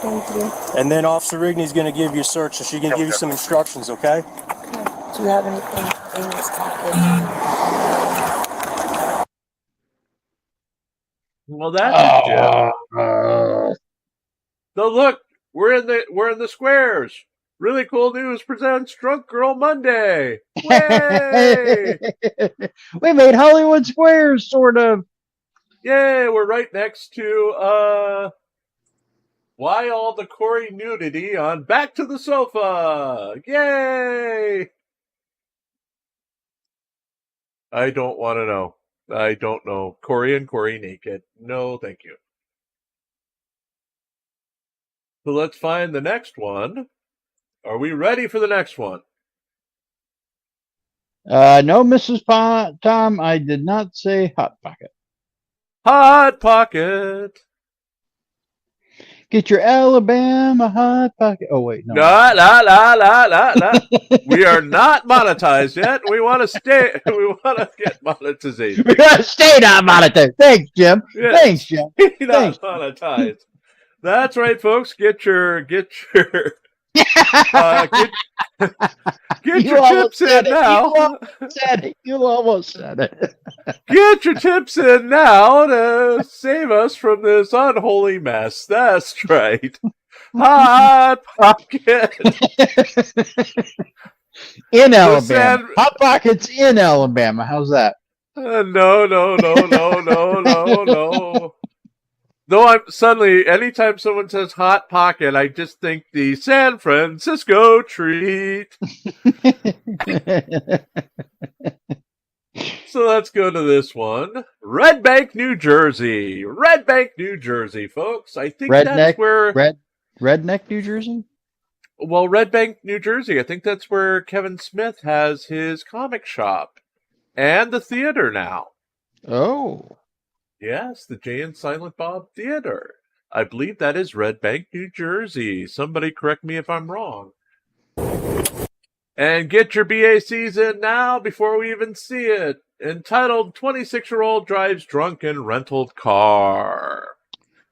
Thank you. And then Officer Rigney's going to give you a search, so she can give you some instructions, okay? Do you have anything in this package? Well, that's Jim. So look, we're in the squares. Really Cool News presents Drunk Girl Monday. Yay! We made Hollywood Squares, sort of. Yay! We're right next to why all the Corey nudity on Back to the Sofa. Yay! I don't want to know. I don't know. Corey and Corey naked. No, thank you. So let's find the next one. Are we ready for the next one? No, Mrs. Tom, I did not say Hot Pocket. Hot Pocket. Get your Alabama Hot Pocket. Oh, wait, no. La. We are not monetized yet. We want to stay. We want to get monetization. We got to stay not monetized. Thanks, Jim. Yeah. Thanks, Jim. Not monetized. That's right, folks. Get your get your tips in now. You almost said it. Get your tips in now to save us from this unholy mess. That's right. Hot Pocket. In Alabama. Hot Pocket's in Alabama. How's that? No. Though I'm suddenly, anytime someone says Hot Pocket, I just think the San Francisco treat. So let's go to this one. Red Bank, New Jersey. Red Bank, New Jersey, folks. I think that's where... Redneck, New Jersey? Well, Red Bank, New Jersey. I think that's where Kevin Smith has his comic shop. And the theater now. Oh. Yes, the Jay and Silent Bob Theater. I believe that is Red Bank, New Jersey. Somebody correct me if I'm wrong. And get your BACs in now before we even see it. Entitled 26-Year-Old Drives Drunk in Rental Car.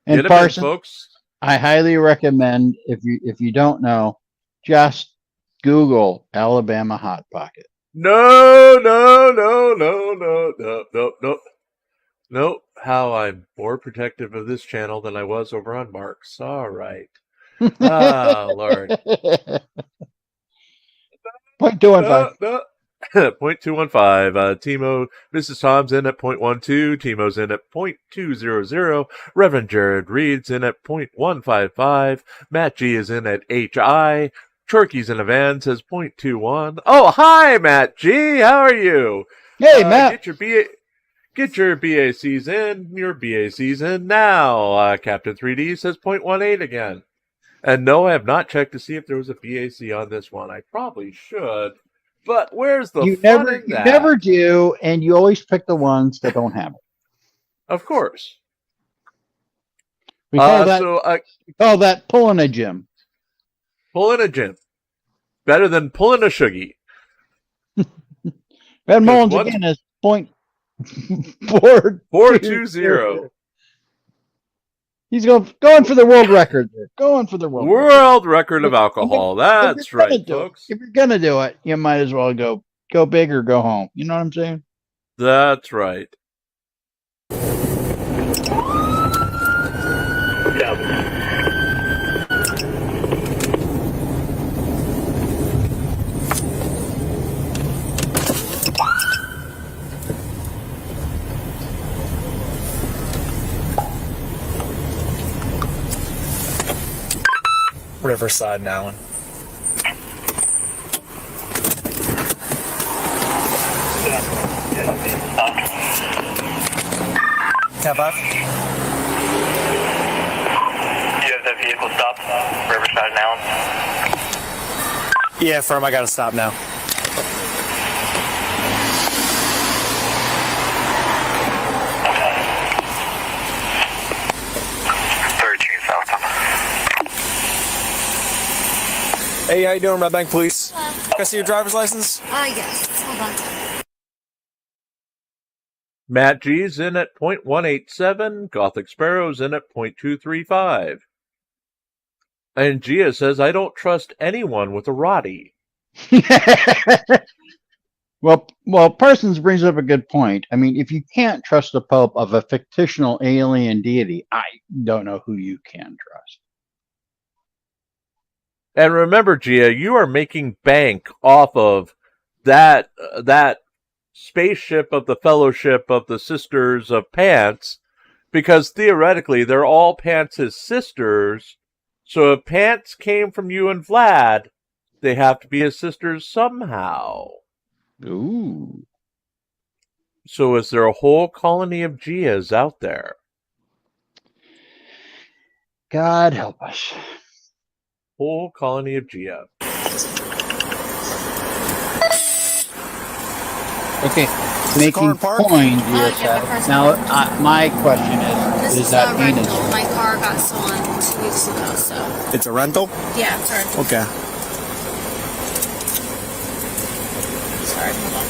And get Parson, in, folks. I highly recommend, if you don't know, just Google Alabama Hot Pocket. No. Nope. How I'm more protective of this channel than I was over on Mark's. All right. Ah, Lord. 0.215. 0.215. Timo, Mrs. Tom's in at 0.12. Timo's in at 0.200. Reverend Jared Reed's in at 0.155. Matt G is in at HI. Chorky's in a van says 0.21. Oh, hi, Matt G. How are you? Hey, Matt. Get your BACs in. Your BACs in now. Captain 3D says 0.18 again. And no, I have not checked to see if there was a BAC on this one. I probably should. But where's the fun in that? You never do, and you always pick the ones that don't have it. Of course. We call that pulling a gym. Pulling a gym. Better than pulling a shuggy. Ben Mullins again is 0.420. He's going for the world record there. Going for the world record of alcohol. That's right, folks. If you're gonna do it, you might as well go big or go home. You know what I'm saying? That's right. Riverside and Allen. 10-5. You have that vehicle stopped, Riverside and Allen? Yeah, firm, I gotta stop now. Hey, how you doing, Red Bank Police? Can I see your driver's license? Yes. Hold on. Matt G's in at .187. Gothic Sparrow's in at .235. And Gia says, I don't trust anyone with a Roddy. Well, Parsons brings up a good point. I mean, if you can't trust the Pope of a fictional alien deity, I don't know who you can trust. And remember, Gia, you are making bank off of that spaceship of the Fellowship of the Sisters of Pants, because theoretically they're all Pants' sisters. So if Pants came from you and Vlad, they have to be his sisters somehow. Ooh. So is there a whole colony of Gias out there? God help us. Whole colony of Gia. Okay, making coin, Gia said. Now, my question is that Venus? Rental. My car got stolen 2 weeks ago, so. It's a rental? Yeah, it's a rental. Okay. Sorry, hold on.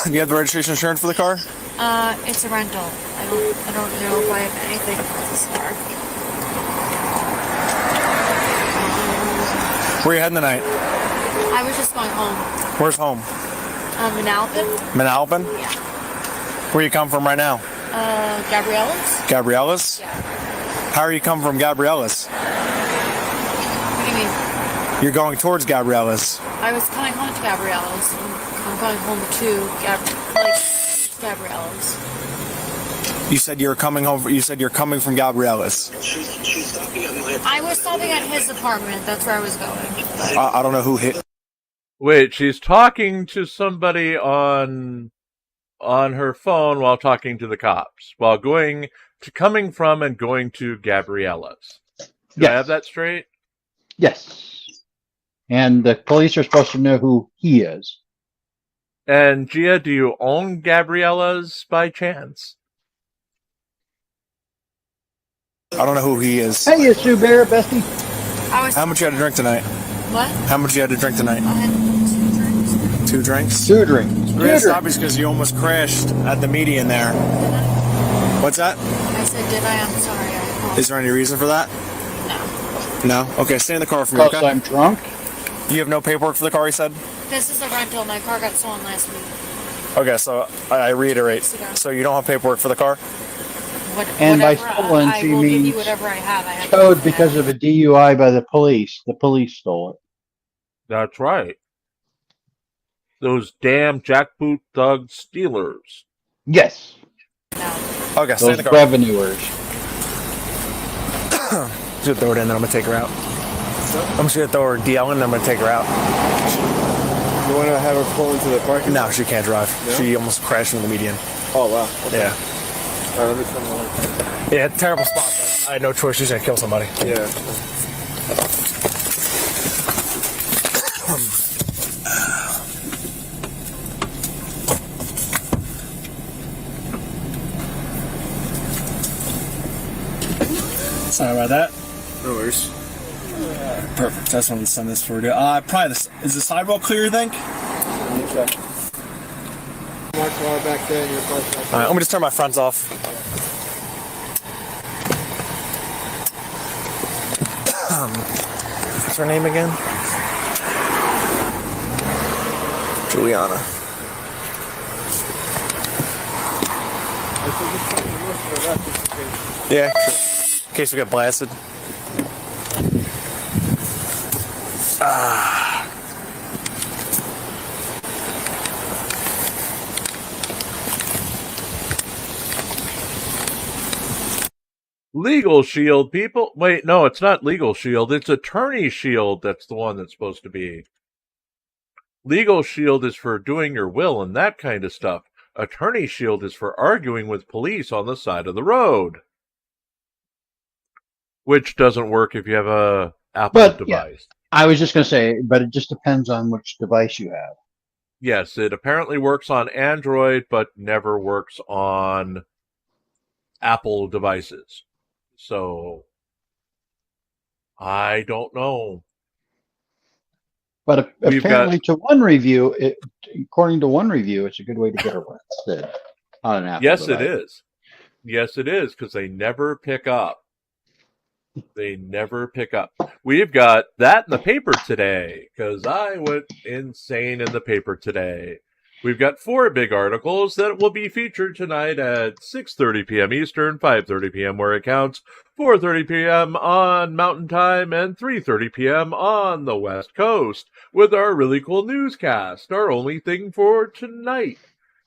Do you have the registration insurance for the car? It's a rental. I don't know if I have anything for this car. Where are you heading tonight? I was just going home. Where's home? Manalapan? Manalapan? Yeah. Where you come from right now? Gabriella's? Gabriella's? Yeah. How are you coming from Gabriella's? What do you mean? You're going towards Gabriella's. I was coming home to Gabriella's. I'm going home to Gabriella's. You said you're coming home. You said you're coming from Gabriella's. I was stopping at his apartment. That's where I was going. I don't know who hit. Wait, she's talking to somebody on her phone while talking to the cops, while coming from and going to Gabriella's. Do I have that straight? Yes. And the police are supposed to know who he is. And Gia, do you own Gabriella's by chance? I don't know who he is. Hey, you Sue Bear, bestie. How much you had to drink tonight? What? How much you had to drink tonight? I had 2 drinks. 2 drinks? 2 drinks. We're gonna stop you because you almost crashed at the median there. What's that? I said, did I? I'm sorry. I apologize. Is there any reason for that? No. No? Okay, stay in the car for me, Because okay? I'm drunk? You have no paperwork for the car, you said? This is a rental. My car got stolen last week. Okay, so I reiterate. So you don't have paperwork for the car? And by Whatever, stolen, I she will give you means whatever I have. I have towed because of a DUI by the police. The police stole it. That's right. Those damn jackboot thug stealers. Yes. Okay, stay in Those the car. revenuers. Just throw it in, then I'm gonna take her out. I'm just gonna throw her DL in, then I'm gonna take her out. You want to have her pull into the parking lot? No, she can't drive. No? She almost crashed into the median. Oh, wow. Okay. Yeah. All right, let me turn the light. Yeah, terrible spot. But I had no choice. She's gonna kill somebody. Yeah. Sorry about that. No worries. Perfect. I just wanted to send this for you. Probably this. Is the sidewalk clear, you think? Let me check. My car back there and your car's back there. Alright, let me just turn my fronts off. What's her name again? Juliana. Yeah, sure. In case we get blasted. Legal Shield, people. Wait, no, it's not Legal Shield. It's Attorney Shield. That's the one that's supposed to be. Legal Shield is for doing your will and that kind of stuff. Attorney Shield is for arguing with police on the side of the road. Which doesn't work if you have a Apple device. I was just going to say, but it just depends on which device you have. Yes, it apparently works on Android, but never works on Apple devices. So, I don't know. But apparently, to one review, according to one review, it's a good way to get arrested on an Apple Yes, device. it is. Yes, it is, because they never pick up. They never pick up. We've got that in the paper today, because I went insane in the paper today. We've got 4 big articles that will be featured tonight at 6:30 p.m. Eastern, 5:30 p.m. where it counts, 4:30 p.m. on Mountain Time, and 3:30 p.m. on the West Coast, with our really cool newscast, our only thing for tonight,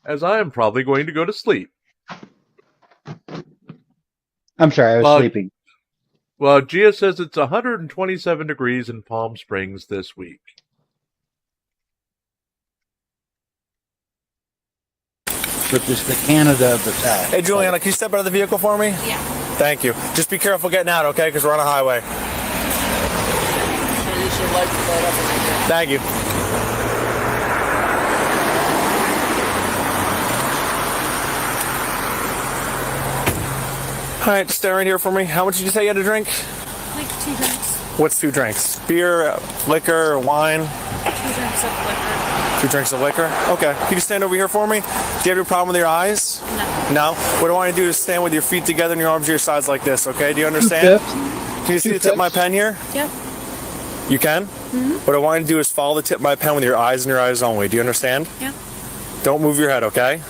as I am probably going to go to sleep. I'm sorry, I was sleeping. Well, Gia says it's 127 degrees in Palm Springs this week. Which is the Canada of the South. Hey, Juliana, can you step out of the vehicle for me? Yeah. Thank you. Just be careful getting out, okay? Because we're on a highway. Thank you. All right, stay right here for me. How much did you say you had to drink? Like 2 drinks. What's 2 drinks? Beer, liquor, wine? 2 drinks of liquor. 2 drinks of liquor? Okay. Can you stand over here for me? Do you have a problem with your eyes? No. No? What I want you to do is stand with your feet together and your arms to your sides like this, okay? Do you understand? Can you see the tip of my pen here? Yep. You can? Mm-hmm. What I want you to do is follow the tip of my pen with your eyes and your eyes only. Do you understand? Yeah. Don't move your head, okay?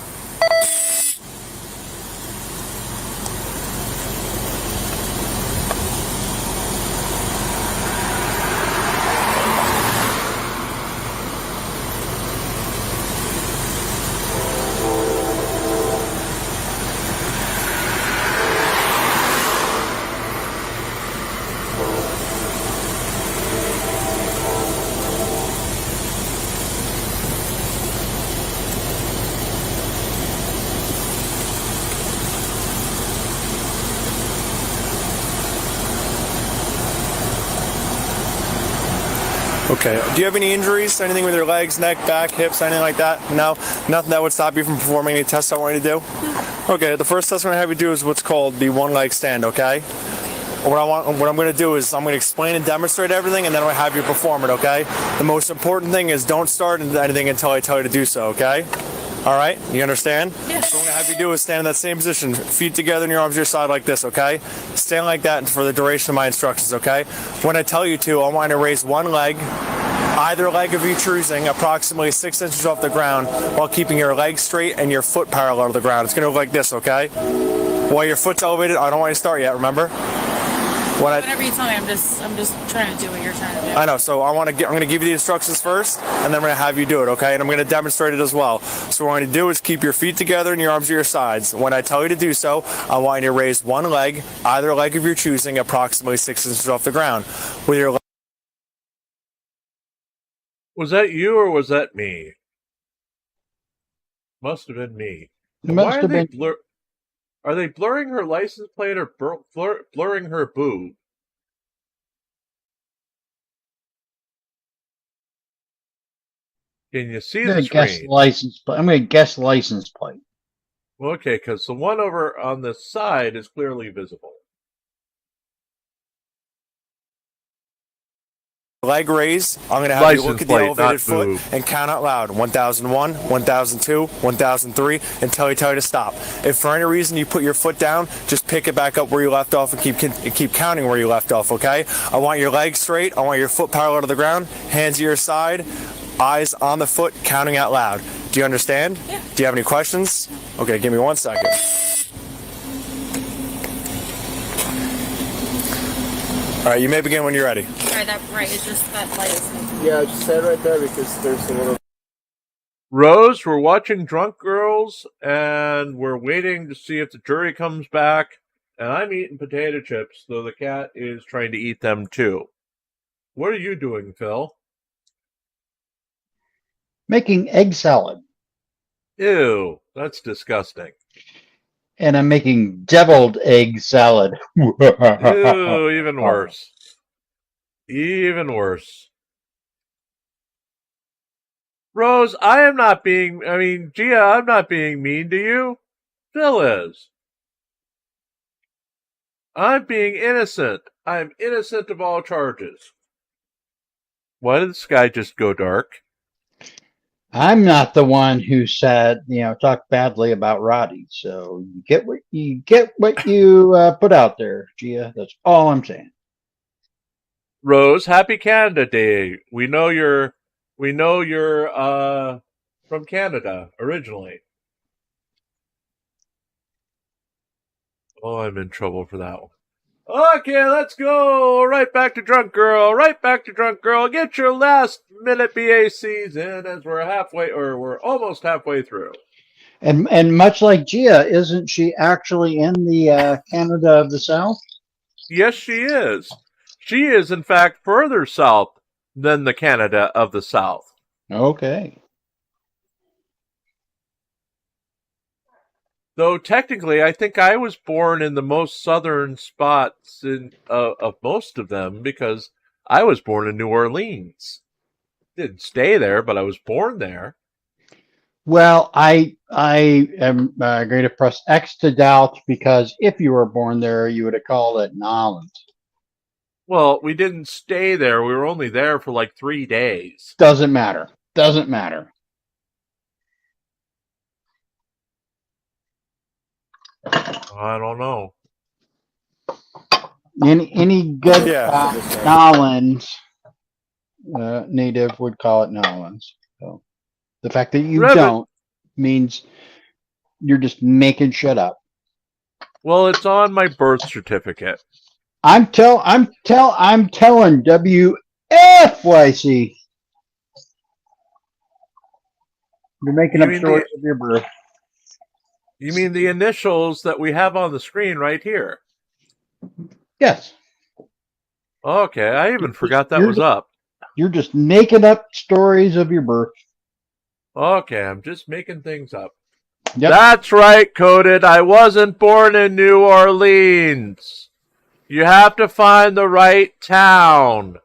Okay. Do you have any injuries? Anything with your legs, neck, back, hips, anything like that? No? Nothing that would stop you from performing any tests I want you to do? Okay. The first test I'm going to have you do is what's called the one-leg stand, okay? What I'm going to do is I'm going to explain and demonstrate everything, and then I'm going to have you perform it, okay? The most important thing is don't start anything until I tell you to do so, okay? All right? You understand? Yes. So what I'm going to have you do is stand in that same position, feet together and your arms to your side like this, okay? Stand like that for the duration of my instructions, okay? When I tell you to, I want you to raise one leg, either leg of you choosing, approximately 6 inches off the ground, while keeping your leg straight and your foot parallel to the ground. It's going to look like this, okay? While your foot's elevated, I don't want you to start yet, remember? Whenever you tell me, I'm just trying to do what you're trying to do. I know, so I'm going to give you the instructions first, and then I'm going to have you do it, okay? And I'm going to demonstrate it as well. So what I'm going to do is keep your feet together and your arms to your sides. When I tell you to do so, I want you to raise one leg, either leg of your choosing, approximately 6 inches off the ground. With your Was that you or was that me? Must have been me. Must have been. Are they blurring her license plate or blurring her boob? Can you see the screen? I'm going to guess license plate. Well, okay, because the one over on the side is clearly visible. leg raise, I'm going to have you look at the elevated foot and count out loud. 1001, 1002, 1003 until I tell you to stop. If for any reason you put your foot down, just pick it back up where you left off and keep counting where you left off, okay? I want your legs straight. I want your foot parallel to the ground, hands to your side, eyes on the foot, counting out loud. Do you understand? Yeah. Do you have any questions? Okay, give me 1 second. All right, you may begin when you're ready. Sorry, that right is just that light is making. Yeah, just stand right there because there's a little. Rose, we're watching Drunk Girls, and we're waiting to see if the jury comes back, And I'm eating potato chips, though the cat is trying to eat them too. What are you doing, Phil? Making egg salad. Ew, that's disgusting. And I'm making deviled egg salad. Ew, even worse. Even worse. Rose, I'm not being mean to you. Phil is. I'm being innocent. I'm innocent of all charges. Why did the sky just go dark? I'm not the one who said, talked badly about Roddy. So you get what you put out there, Gia. That's all I'm saying. Rose, happy Canada Day. We know you're from Canada originally. Oh, I'm in trouble for that one. Okay, let's go. Right back to Drunk Girl. Right back to Drunk Girl. Get your last minute BACs in as we're almost halfway through. And much like Gia, isn't she actually in the Canada of the South? Yes, she is. She is, in fact, further south than the Canada of the South. Okay. Though technically, I think I was born in the most southern spots of most of them because I was born in New Orleans. Didn't stay there, but I was born there. Well, I am going to press X to doubt because if you were born there, you would have called it Nolans. Well, we didn't stay there. We were only there for like 3 days. Doesn't matter. Doesn't matter. I don't know. Any good Nolans native would call it Nolans. So the fact that you don't means you're just making shit up. Well, it's on my birth certificate. I'm telling WFYC. You're making up stories of your birth. You mean the initials that we have on the screen right here? Yes. Okay, I even forgot that was up. You're just making up stories of your birth. Okay, I'm just making things up. Yep. That's right, Coded. I wasn't born in New Orleans. You have to find the right town.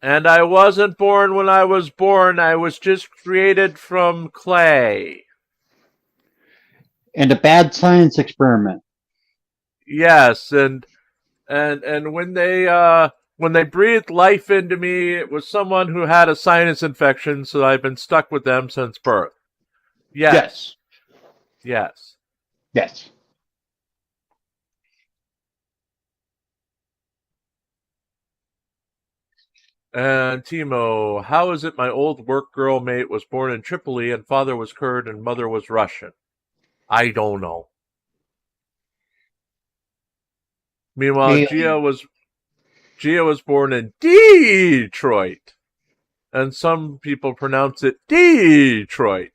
And I wasn't born when I was born. I was just created from clay. And a bad science experiment. Yes, and when they breathed life into me, it was someone who had a sinus infection, so I've been stuck with them since birth. Yes. Yes. Yes. And Timo, how is it my old work girl mate was born in Tripoli and father was Kurd and mother was Russian? I don't know. Meanwhile, Gia was born in Detroit. And some people pronounce it Detroit.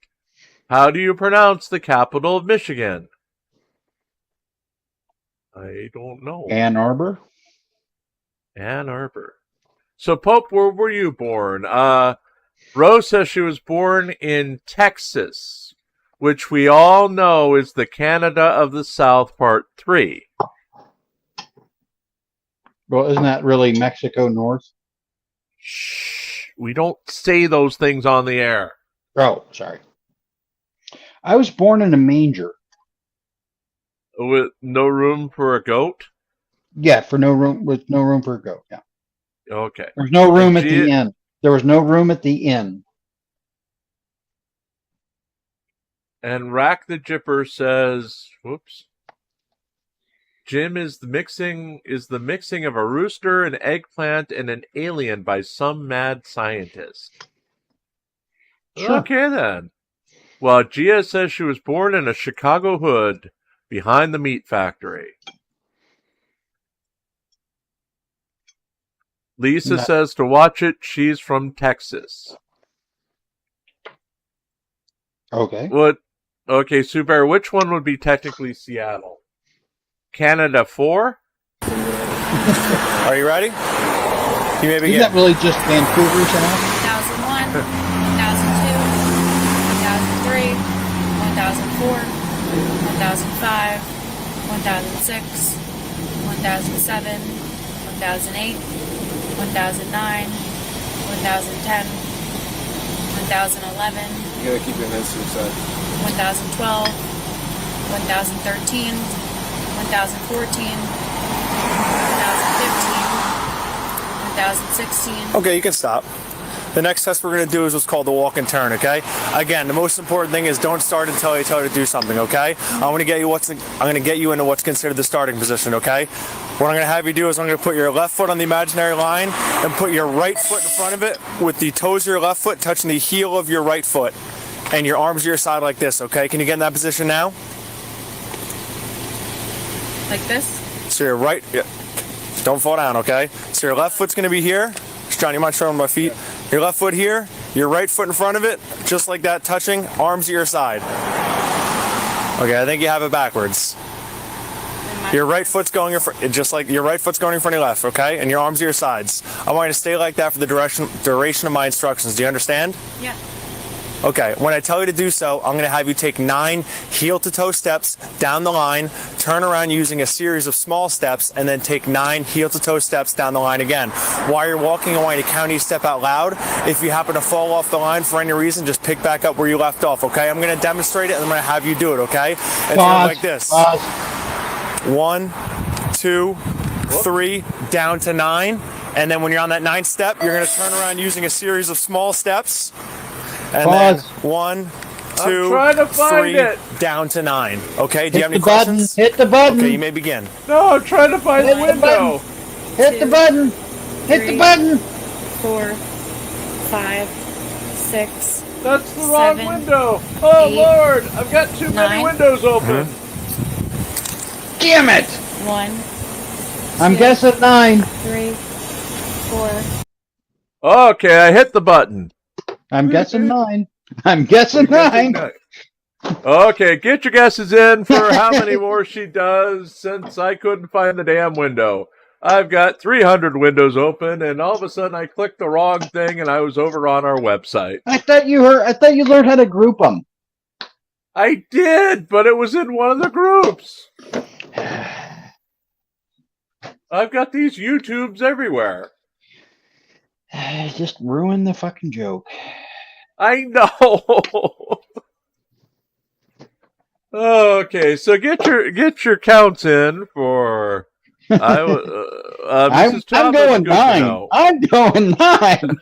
How do you pronounce the capital of Michigan? I don't know. Ann Arbor? Ann Arbor. So, Pope, where were you born? Rose says she was born in Texas, which we all know is the Canada of the South Part 3. Well, isn't that really Mexico North? Shh. We don't say those things on the air. Oh, sorry. I was born in a manger. With no room for a goat? Yeah, with no room for a goat, yeah. Okay. There's no room at the inn. There was no room at the inn. And Rack the Jipper says, whoops. Jim is the mixing of a rooster, an eggplant, and an alien by some mad scientist. Sure. Okay, then. Well, Gia says she was born in a Chicago hood behind the meat factory. Lisa says to watch it, she's from Texas. Okay. Okay, Sue Bear, which one would be technically Seattle? Canada 4. Are you ready? You may begin. Is that really just Vancouver tonight? 1001, 1002, 1003, 1004, 1005, 1006, 1007, 1008, 1009, 1010, 1011. You gotta keep your hands to your side. 1012, 1013, 1014, 2015, 2016. Okay, you can stop. The next test we're going to do is what's called the walk and turn, okay? Again, the most important thing is don't start until I tell you to do something, okay? I'm going to get you into what's considered the starting position, okay? What I'm going to have you do is I'm going to put your left foot on the imaginary line and put your right foot in front of it with the toes of your left foot touching the heel of your right foot and your arms to your side like this, okay? Can you get in that position now? Like this? So your right, yeah, don't fall down, okay? So your left foot's going to be here. John, you mind showing my feet? Your left foot here, your right foot in front of it, just like that, touching, arms to your side. Okay, I think you have it backwards. Your right foot's going in front, just like your right foot's going in front of your left, okay? And your arms to your sides. I want you to stay like that for the duration of my instructions. Do you understand? Yeah. Okay, when I tell you to do so, I'm going to have you take 9 heel-to-toe steps down the line, turn around using a series of small steps, and then take 9 heel-to-toe steps down the line again. While you're walking, I want you to count each step out loud. If you happen to fall off the line for any reason, just pick back up where you left off, okay? I'm going to demonstrate it, and I'm going to have you do it, okay? And like this. 1, 2, 3, down to 9. And then when you're on that 9th step, you're going to turn around using a series of small steps. And then 1, 2, 3, down to 9. Okay, do you have any questions? Hit the button. Okay, you may begin. No, I'm trying to find the window. Hit the button. Hit the button. 4, 5, 6. That's the wrong window. Oh, 8, Lord. I've got too many 9. windows open. Damn it. 1. I'm guessing 9. 3, 4. Okay, I hit the button. I'm guessing 9. I'm guessing 9. Okay, get your guesses in for how many more she does since I couldn't find the damn window. I've got 300 windows open, and all of a sudden I clicked the wrong thing, and I was over on our website. I thought you learned how to group them. I did, but it was in one of the groups. I've got these YouTubes everywhere. Just ruin the fucking joke. I know. Okay, so get your counts in for. I'm going 9. I'm going 9.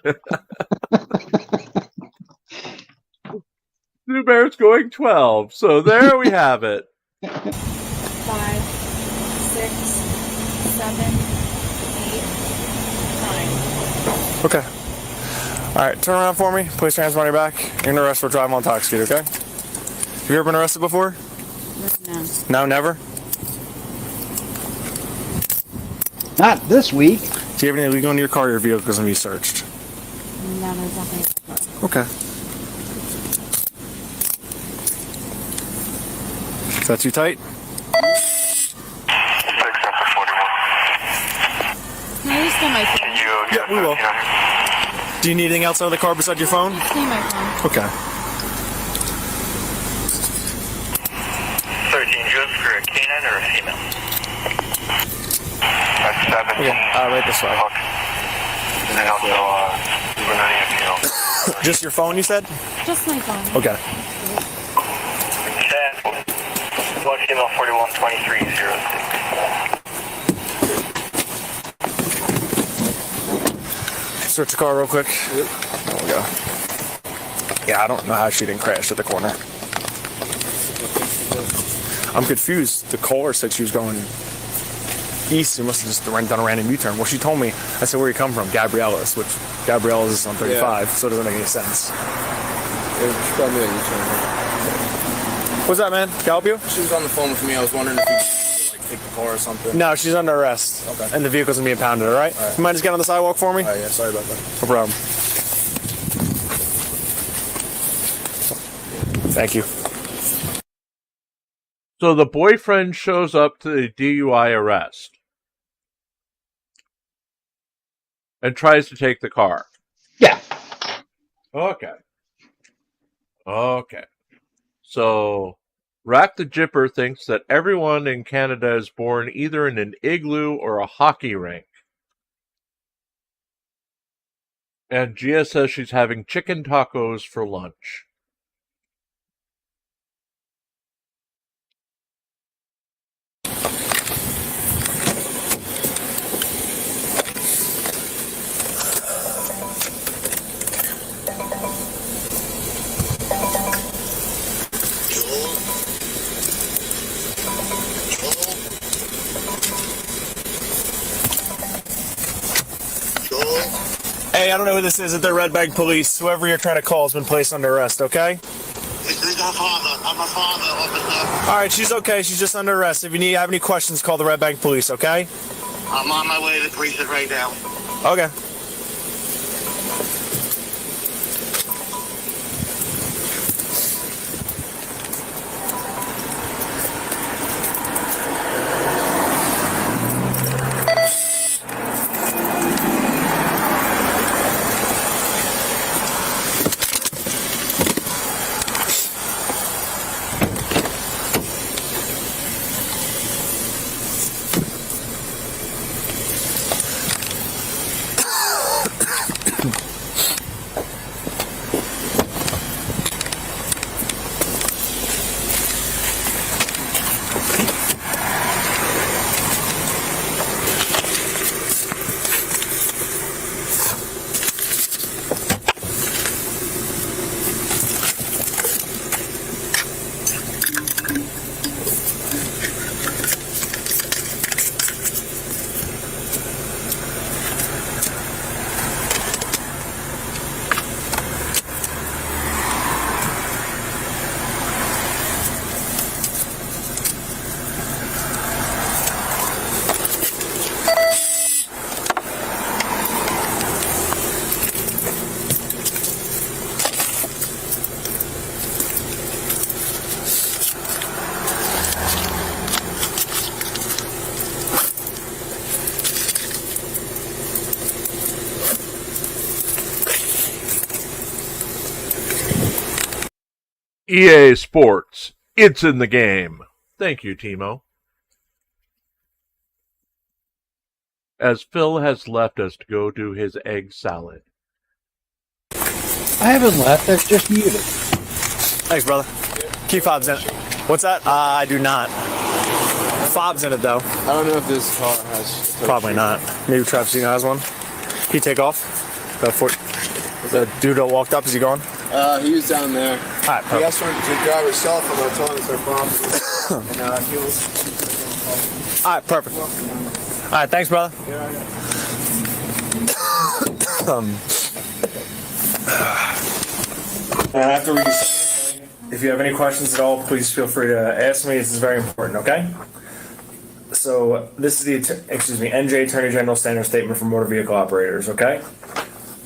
Sue Bear's going 12. So there we have it. 5, 6, 7, 8, 9. Okay. All right, turn around for me. Place your hands behind your back. You're under arrest for driving while intoxicated, okay? Have you ever been arrested before? No. No, never? Not this week. Do you have any illegal in your car or your vehicle because of be searched? No, there's nothing. Okay. Is that too tight? Can I just get my phone? Yeah, we will. Do you need anything else out of the car besides your phone? Just need my phone. Okay. 13, just for a canine or a female? That's 17. Okay, right this way. And then also, we're not even female. Just your phone, you said? Just my phone. Okay. 10, 1 female 41, 2306. Search the car real quick. There we go. Yeah, I don't know how she didn't crash at the corner. I'm confused. The caller said she was going east. She must have just done a random U-turn. Well, she told me. I said, where you come from? Gabriella's, which Gabriella's is on 35, so it doesn't make any sense. Yeah, she got me a U-turn. What's that, man? Can I help you? She was on the phone with me. I was wondering if you could, take the car or something. No, she's under arrest. Okay. And the vehicle's being impounded, all right? You mind just get on the sidewalk for me? All right, yeah, sorry about that. No problem. Thank you. So the boyfriend shows up to the DUI arrest and tries to take the car. Yeah. Okay. So Rack the Jipper thinks that everyone in Canada is born either in an igloo or a hockey rink. And Gia says she's having chicken tacos for lunch. Hey, I don't know who this is at the Red Bag Police. Whoever you're trying to call has been placed under arrest, okay? This is my father. I'm my father, officer. All right, she's okay. She's just under arrest. If you have any questions, call the Red Bag Police, okay? I'm on my way to the precinct right now. Okay. EA Sports, it's in the game. Thank you, Timo. As Phil has left us to go do his egg salad. I haven't left. That's just muted. Thanks, brother. Key fob's in it. What's that? I do not. Fob's in it, though. I don't know if this car has... Probably not. Maybe Travisino has one. Can you take off? The dude that walked up, is he gone? He was down there. All right, he asked for to grab his cell phone. I told him it's their problem. And he was... All right, perfect. All right, thanks, brother. And after we, if you have any questions at all, please feel free to ask me. This is very important, okay? So this is the, NJ Attorney General standard statement for motor vehicle operators, okay?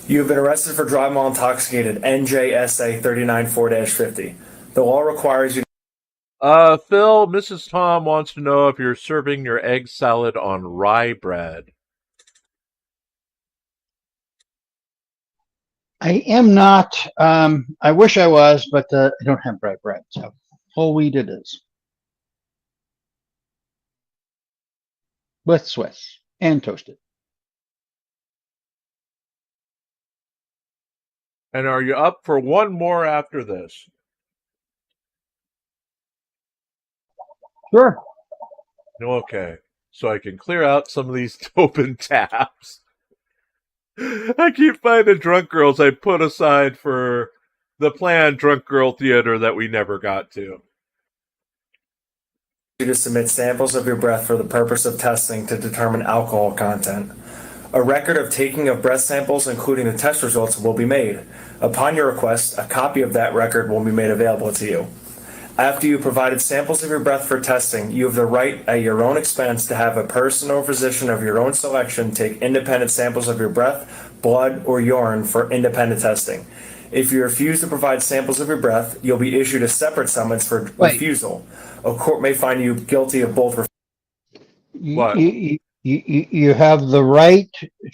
You have been arrested for driving while intoxicated, NJSA 394-50. The law requires you. Phil, Mrs. Tom wants to know if you're serving your egg salad on rye bread. I am not. I wish I was, but I don't have rye bread, so whole wheat it is. With Swiss and toasted. And are you up for one more after this? Sure. Okay, so I can clear out some of these open tabs. I keep finding drunk girls I put aside for the planned drunk girl theater that we never got to. You to submit samples of your breath for the purpose of testing to determine alcohol content. A record of taking of breath samples, including the test results, will be made. Upon your request, a copy of that record will be made available to you. After you provided samples of your breath for testing, you have the right at your own expense to have a person or physician of your own selection take independent samples of your breath, blood, or urine for independent testing. If you refuse to provide samples of your breath, you'll be issued a separate summons for refusal. A court may find you guilty of both. What? You have the right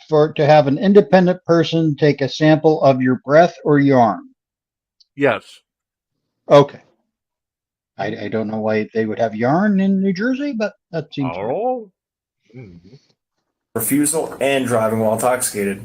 to have an independent person take a sample of your breath or urine. Yes. Okay. I don't know why they would have urine in New Jersey, but that seems refusal and driving while intoxicated.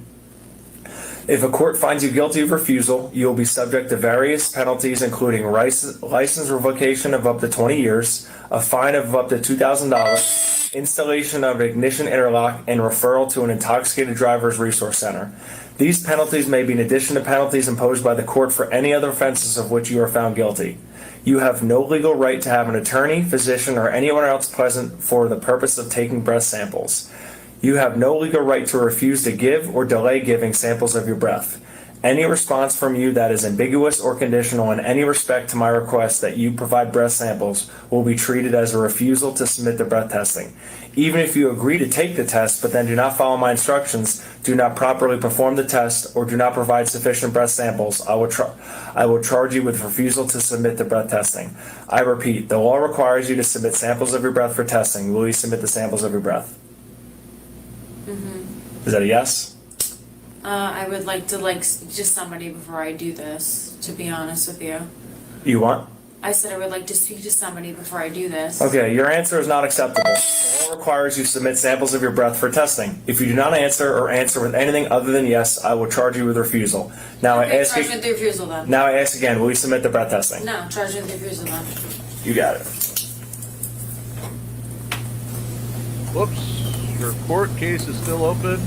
If a court finds you guilty of refusal, you will be subject to various penalties, including license revocation of up to 20 years, a fine of up to $2,000, installation of ignition interlock, and referral to an intoxicated driver's resource center. These penalties may be in addition to penalties imposed by the court for any other offenses of which you are found guilty. You have no legal right to have an attorney, physician, or anyone else present for the purpose of taking breath samples. You have no legal right to refuse to give or delay giving samples of your breath. Any response from you that is ambiguous or conditional in any respect to my request that you provide breath samples will be treated as a refusal to submit to breath testing. Even if you agree to take the test but then do not follow my instructions, do not properly perform the test, or do not provide sufficient breath samples, I will charge you with refusal to submit to breath testing. I repeat, the law requires you to submit samples of your breath for testing. Will you submit the samples of your breath? Mm-hmm. Is that a yes? I would like to just somebody before I do this, to be honest with you. You want? I said I would like to speak to somebody before I do this. Okay, your answer is not acceptable. The law requires you to submit samples of your breath for testing. If you do not answer or answer with anything other than yes, I will charge you with refusal. Now Okay, I ask charge me with the refusal then. Now I ask again, will you submit the breath testing? No, charge me with the refusal then. You got it. Whoops. Your court case is still open.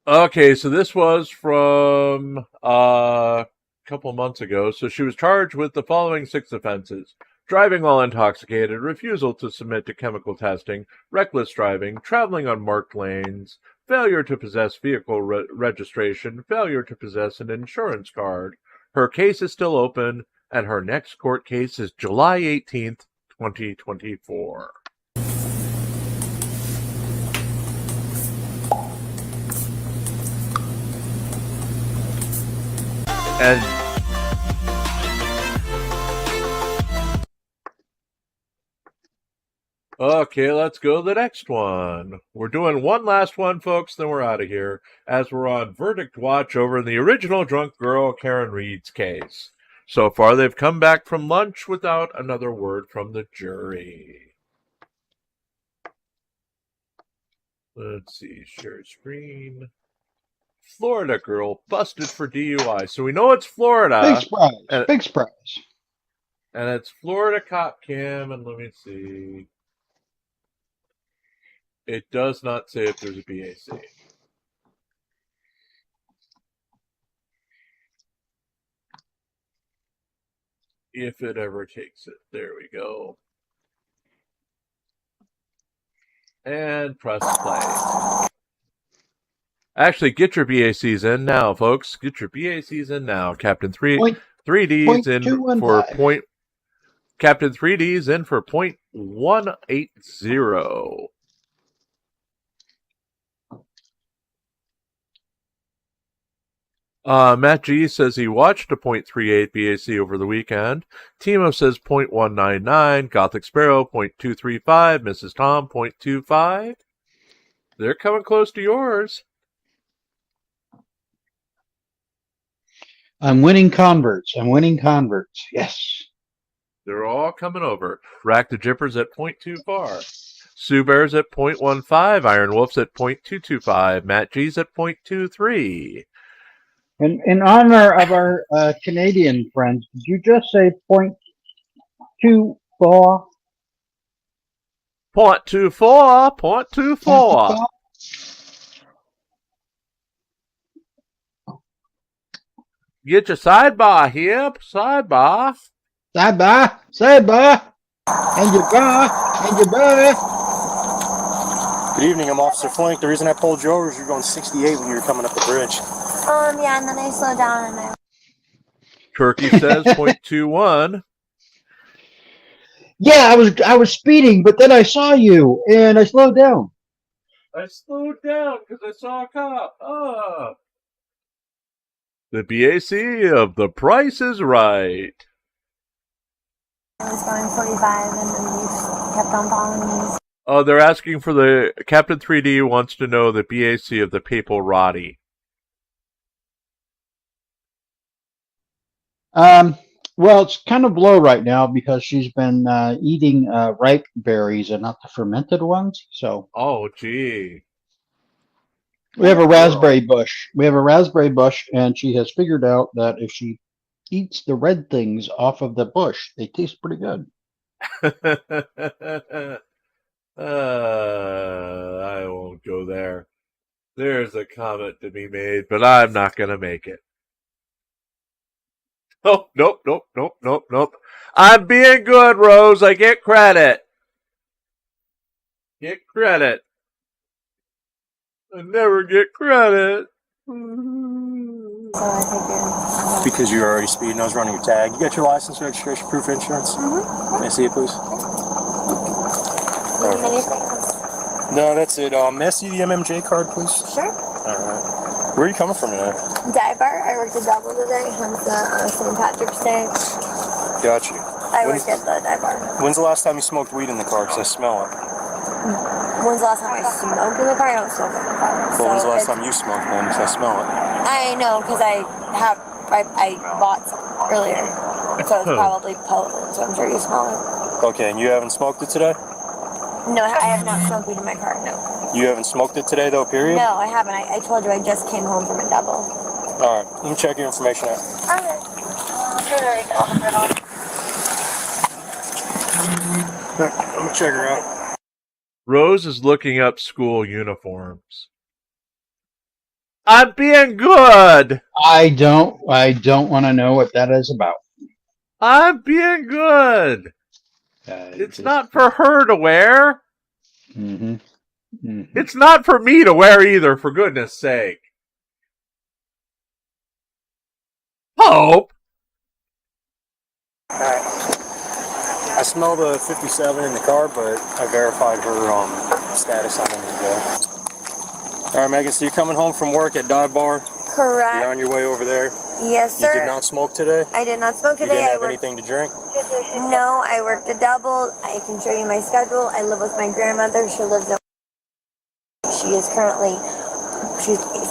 Okay, so this was from a couple months ago. So she was charged with the following 6 offenses: driving while intoxicated, refusal to submit to chemical testing, reckless driving, traveling on marked lanes, failure to possess vehicle registration, failure to possess an insurance card. Her case is still open, and her next court case is July 18th, 2024. And okay, let's go to the next one. We're doing one last one, folks, then we're out of here, as we're on verdict watch over the original drunk girl Karen Reed's case. So far, they've come back from lunch without another word from the jury. Let's see, share screen. Florida girl busted for DUI. So we know it's Florida. Big surprise. Big surprise. And it's Florida cop cam, and let me see. It does not say if there's a BAC. If it ever takes it. There we go. And press play. Actually, get your BACs in now, folks. Get your BACs in now. Captain 3D's in for point. Captain 3D's in for .180. Matt G says he watched a .38 BAC over the weekend. Timo says .199. Gothic Sparrow .235. Mrs. Tom .25. They're coming close to yours. I'm winning converts. Yes. They're all coming over. Rack the Jippers at .24. Sue Bear's at .15. Iron Wolf's at .225. Matt G's at .23. In honor of our Canadian friends, did you just say .24? .24. Get your sidebar here. Sidebar. And your bar. Good evening, I'm Officer Flink. The reason I pulled you over is you're going 68 when you were coming up the bridge. Yeah, and then I slowed down and I... Turkey says .21. Yeah, I was speeding, but then I saw you and I slowed down. I slowed down because I saw a cop. Ah. The BAC of The Price is Right. I was going 45 and then you just kept on following me. Oh, they're asking for the Captain 3D wants to know the BAC of the Papal Roddy. Well, it's kind of low right now because she's been eating ripe berries and not the fermented ones. So. Oh, gee. We have a raspberry bush. We have a raspberry bush, and she has figured out that if she eats the red things off of the bush, they taste pretty good. I won't go there. There's a comment to be made, but I'm not going to make it. Oh, nope. I'm being good, Rose. I get credit. Get credit. I never get credit. Because you were already speeding, I was running your tag. You got your license, registration, proof, insurance? Mm-hmm. May I see it, please? No, that's it. May I see the MMJ card, please? Sure. All right. Where are you coming from today? Dive bar. I worked a double today. Hence St. Patrick's Day. Got you. I work at the dive bar. When's the last time you smoked weed in the car? Because I smell it. When's the last time I smoked in the car? I don't smoke in the car. Well, when's the last time you smoked then? Because I smell it. I know, because I bought some earlier. So it's probably potent, so I'm sure you smell it. Okay, and you haven't smoked it today? No, I have not smoked weed in my car, no. You haven't smoked it today, though, period? No, I haven't. I told you I just came home from a double. All right, let me check your information out. Okay. Let me check her out. Rose is looking up school uniforms. I'm being good. I don't want to know what that is about. I'm being good. It's not for her to wear. Mm-hmm. Mm-hmm. It's not for me to wear either, for goodness sake. Hope. Alright. I smell the 57 in the car, but I verified her status on it as well. Alright, Megan, so you're coming home from work at Dive Bar? Correct. You're on your way over there? Yes, sir. You did not smoke today? I did not smoke today. You didn't have anything to drink? No, I worked a double. I can show you my schedule. I live with my grandmother. She lives in... She's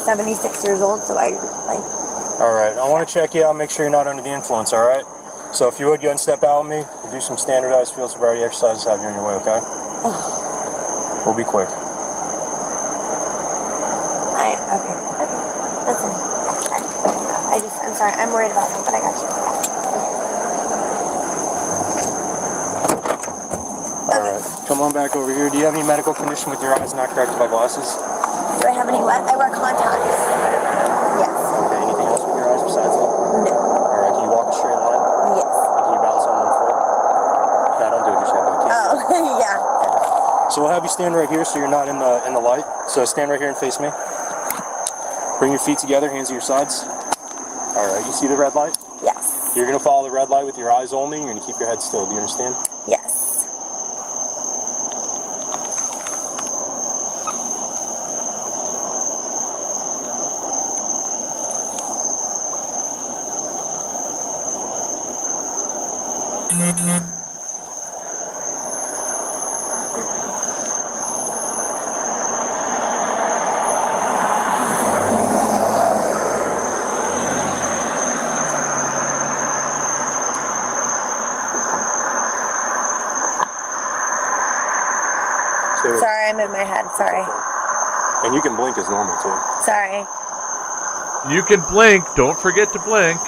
76 years old, so Alright, I want to check you out, make sure you're not under the influence, alright? So if you would go and step out with me, we'll do some standardized field sobriety exercises, have you on your way, okay? We'll be quick. Okay. That's fine. I'm sorry, I'm worried about him, but I got you. Alright, come on back over here. Do you have any medical condition with your eyes not corrected by glasses? Do I have any what? I wear contacts. Yes. Okay, anything else with your eyes besides that? No. Alright, can you walk a straight line? Yes. Can you balance on one foot? No, don't do it yourself. Oh, yeah. So we'll have you stand right here so you're not in the light. So stand right here and face me. Bring your feet together, hands at your sides. Alright, you see the red light? Yes. You're going to follow the red light with your eyes only. You're going to keep your head still. Do you understand? Yes. Sorry, I'm in my head. Sorry. And you can blink as normal too. Sorry. You can blink. Don't forget to blink.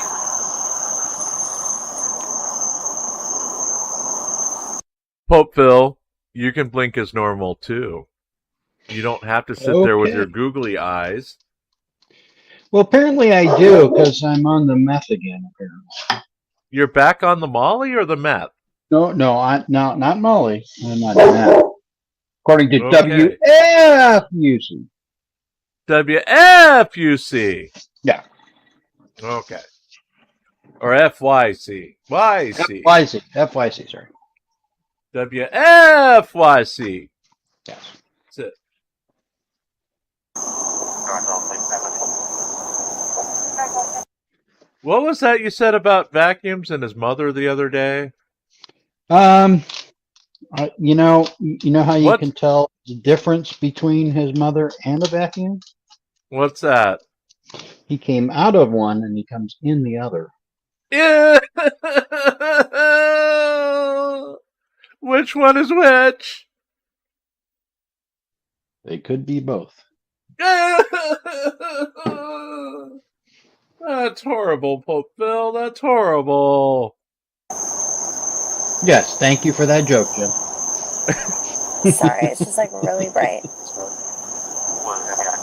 Popeville, you can blink as normal too. You don't have to sit there with your googly eyes. Well, apparently I do, because I'm on the meth again, apparently. You're back on the Molly or the meth? No, not Molly. I'm on meth. According to Okay. WFUC. WFUC. Yeah. Okay. Or FYC. YC. FYC, sorry. WFYC. Yes. That's it. What was that you said about vacuums and his mother the other day? You know how you can tell the difference between his mother and a vacuum? What's that? He came out of one and he comes in the other. Yeah. Which one is which? They could be both. That's horrible, Pope Bill. That's horrible. Yes, thank you for that joke, Jim. Sorry, it's just like really bright.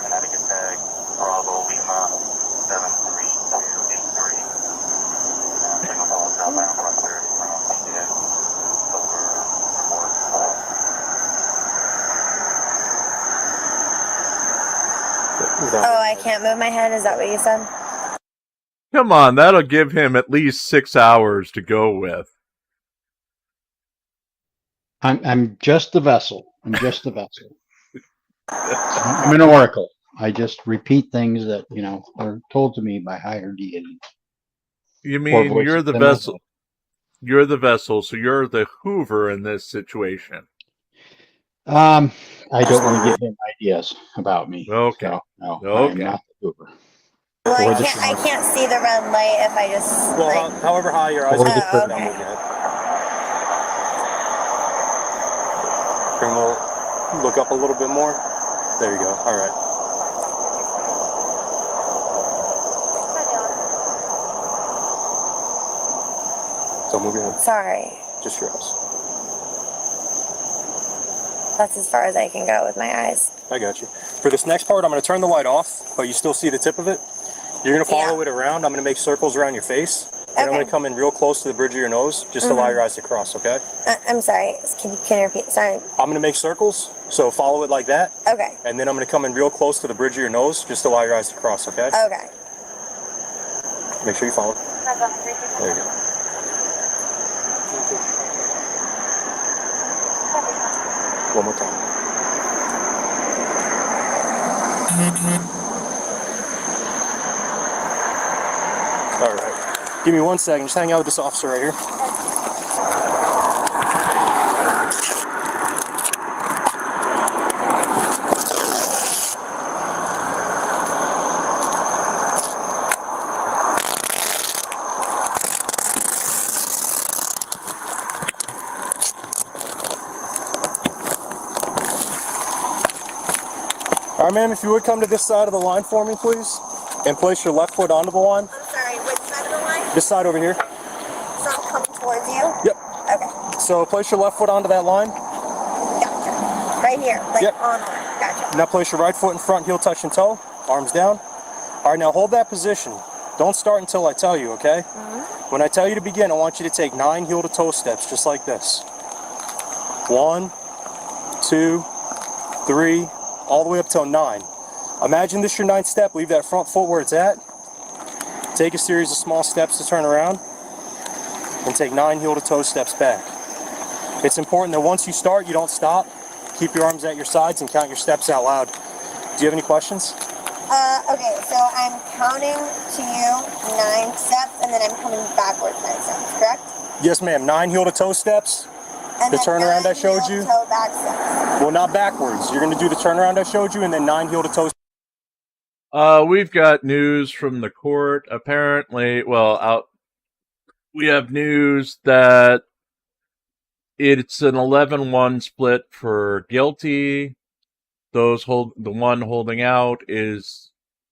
Connecticut tag, Bravo Lima 73283. Signal follow southbound cluster from CJ. Over report. Oh, I can't move my head? Is that what you said? Come on, that'll give him at least 6 hours to go with. I'm just the vessel. I'm just the vessel. I'm an oracle. I just repeat things that, are told to me by higher deities. You mean you're the vessel? You're the vessel, so you're the Hoover in this situation. I don't want to give him ideas about me. Okay. So, no, okay. I'm not the Hoover. Well, I can't see the red light if I just... Well, however high your eyes are. Oh, okay. Bring the, look up a little bit more. There you go. All right. Don't move your head. Sorry. Just your eyes. That's as far as I can go with my eyes. I got you. For this next part, I'm going to turn the light off, but you still see the tip of it. You're going to follow it around. I'm going to make circles around your face. And I'm going to come in real close to the bridge of your nose, just to allow your eyes to cross, okay? I'm sorry. Can you repeat? Sorry. I'm going to make circles, so follow it like that. Okay. And then I'm going to come in real close to the bridge of your nose, just to allow your eyes to cross, okay? Okay. Make sure you follow. There you go. One more time. All right. Give me 1 second. Just hang out with this officer right here. All right, ma'am, if you would come to this side of the line for me, please, and place your left foot onto the line. I'm sorry, which side of the line? This side over here. So I'm coming towards you? Yep. Okay. So place your left foot onto that line. Gotcha. Right here, like on line. Gotcha. Now place your right foot in front, heel touching toe, arms down. All right, now hold that position. Don't start until I tell you, okay? When I tell you to begin, I want you to take 9 heel to toe steps, just like this. 1, 2, 3, all the way up till 9. Imagine this your 9th step. Leave that front foot where it's at. Take a series of small steps to turn around, and take 9 heel to toe steps back. It's important that once you start, you don't stop. Keep your arms at your sides and count your steps out loud. Do you have any questions? Okay, so I'm counting to you 9 steps, and then I'm coming backwards 9 steps, correct? Yes, ma'am. 9 heel to toe steps. And The turnaround I showed you. Toe back steps. Well, not backwards. You're going to do the turnaround I showed you, and then 9 heel to toe. We've got news from the court. Apparently, we have news that it's an 11-1 split for guilty. The one holding out is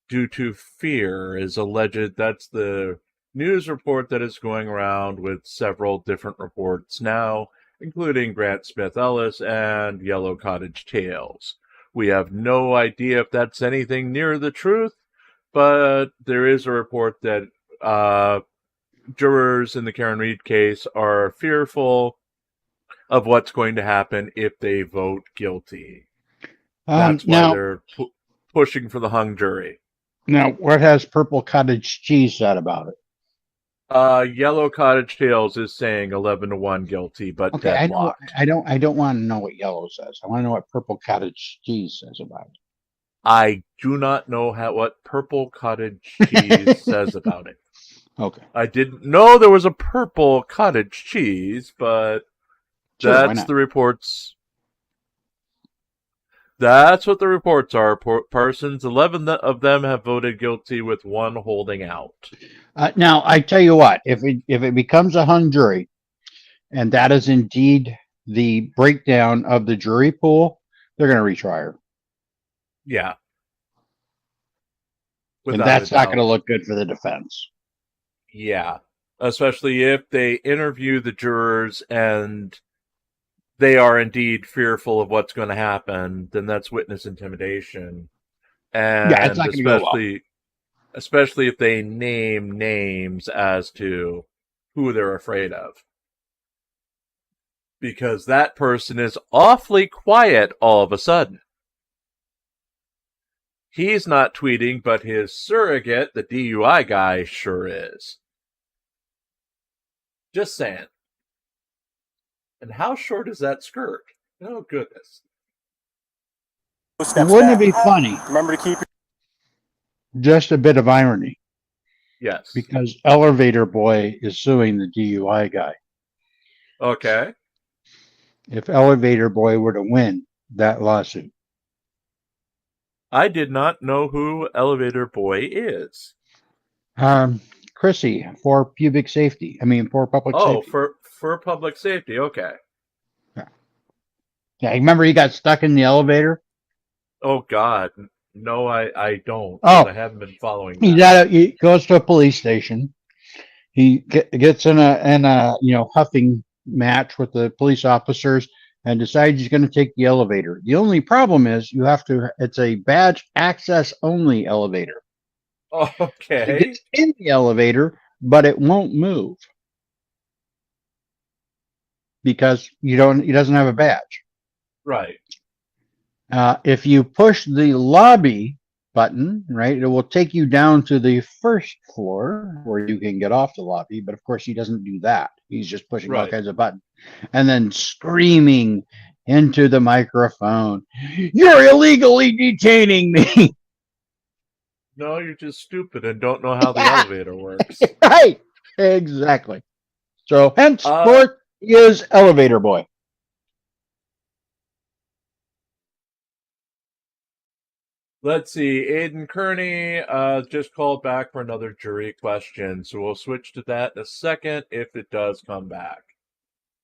due to fear, is alleged. That's the news report that is going around with several different reports now, including Grant Smith Ellis and Yellow Cottage Tales. We have no idea if that's anything near the truth, but there is a report that jurors in the Karen Reed case are fearful of what's going to happen if they vote guilty. That's why they're pushing for the hung jury. Now, what has Purple Cottage Cheese said about it? Yellow Cottage Tales is saying 11-1 guilty, but Okay, deadlocked. I don't want to know what Yellow says. I want to know what Purple Cottage Cheese says about it. I do not know what Purple Cottage Cheese says about it. Okay. I didn't know there was a purple cottage cheese, but Sure, why that's not? the reports. That's what the reports are. Persons, 11 of them have voted guilty, with one holding out. Now, I tell you what, if it becomes a hung jury, and that is indeed the breakdown of the jury pool, they're going to retry her. Yeah. And that's not going to look good for the defense. Yeah. Especially if they interview the jurors and they are indeed fearful of what's going to happen, then that's witness intimidation. And yeah, it's not going to go well. Especially if they name names as to who they're afraid of. Because that person is awfully quiet all of a sudden. He's not tweeting, but his surrogate, the DUI guy, sure is. Just saying. And how short is that skirt? Oh, goodness. Wouldn't it be funny? Remember to keep... Just a bit of irony. Yes. Because Elevator Boy is suing the DUI guy. Okay. If Elevator Boy were to win that lawsuit. I did not know who Elevator Boy is. Chrissy, for public safety. Oh, for public safety. Okay. Yeah, remember he got stuck in the elevator? Oh, God. No, I don't. Oh, I haven't been following that. He goes to a police station. He gets in a huffing match with the police officers and decides he's going to take the elevator. The only problem is it's a badge access only elevator. Okay. He gets in the elevator, but it won't move because he doesn't have a badge. Right. If you push the lobby button, right, it will take you down to the first floor where you can get off the lobby. But of course, he doesn't do that. He's just pushing all kinds of buttons and then screaming into the microphone, "You're illegally detaining me." No, you're just stupid and don't know how the elevator works. Right. Exactly. So henceforth, he is Elevator Boy. Let's see. Aiden Kearney just called back for another jury question, so we'll switch to that in a second if it does come back.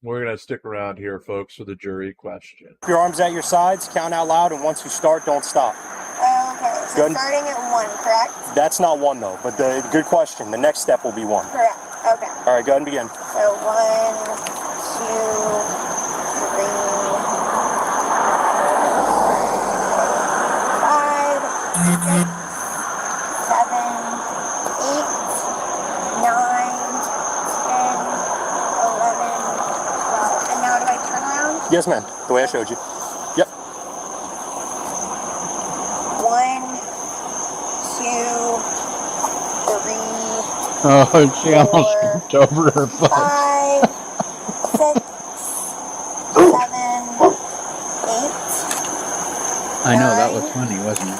We're going to stick around here, folks, for the jury question. Keep your arms at your sides, count out loud, and once you start, don't stop. Okay, so starting at 1, correct? That's not 1, though, but good question. The next step will be 1. Correct, okay. All right, go ahead and begin. So 1, 2, 3... 6, 7, 8, 9, 10, 11, 12. And now do I turn around? Yes, ma'am. The way I showed you. Yep. 1, 2, 3. Oh, she almost tripped over her foot. 5, 6, 7, 8. I know, that was funny, wasn't it?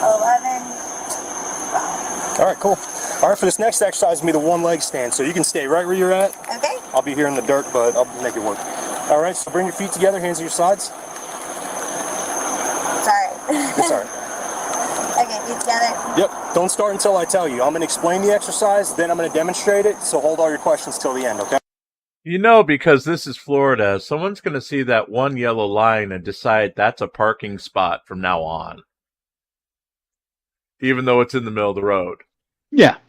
11. All right, cool. All right, for this next exercise, be the one leg stand. So you can stay right where you're at. Okay. I'll be here in the dirt, but I'll make it work. All right, so bring your feet together, hands at your sides. Sorry. It's all right. Okay, feet together. Yep. Don't start until I tell you. I'm going to explain the exercise, then I'm going to demonstrate it. So hold all your questions till the end, okay? Because this is Florida, someone's going to see that one yellow line and decide that's a parking spot from now on. Even though it's in the middle of the road. Yeah.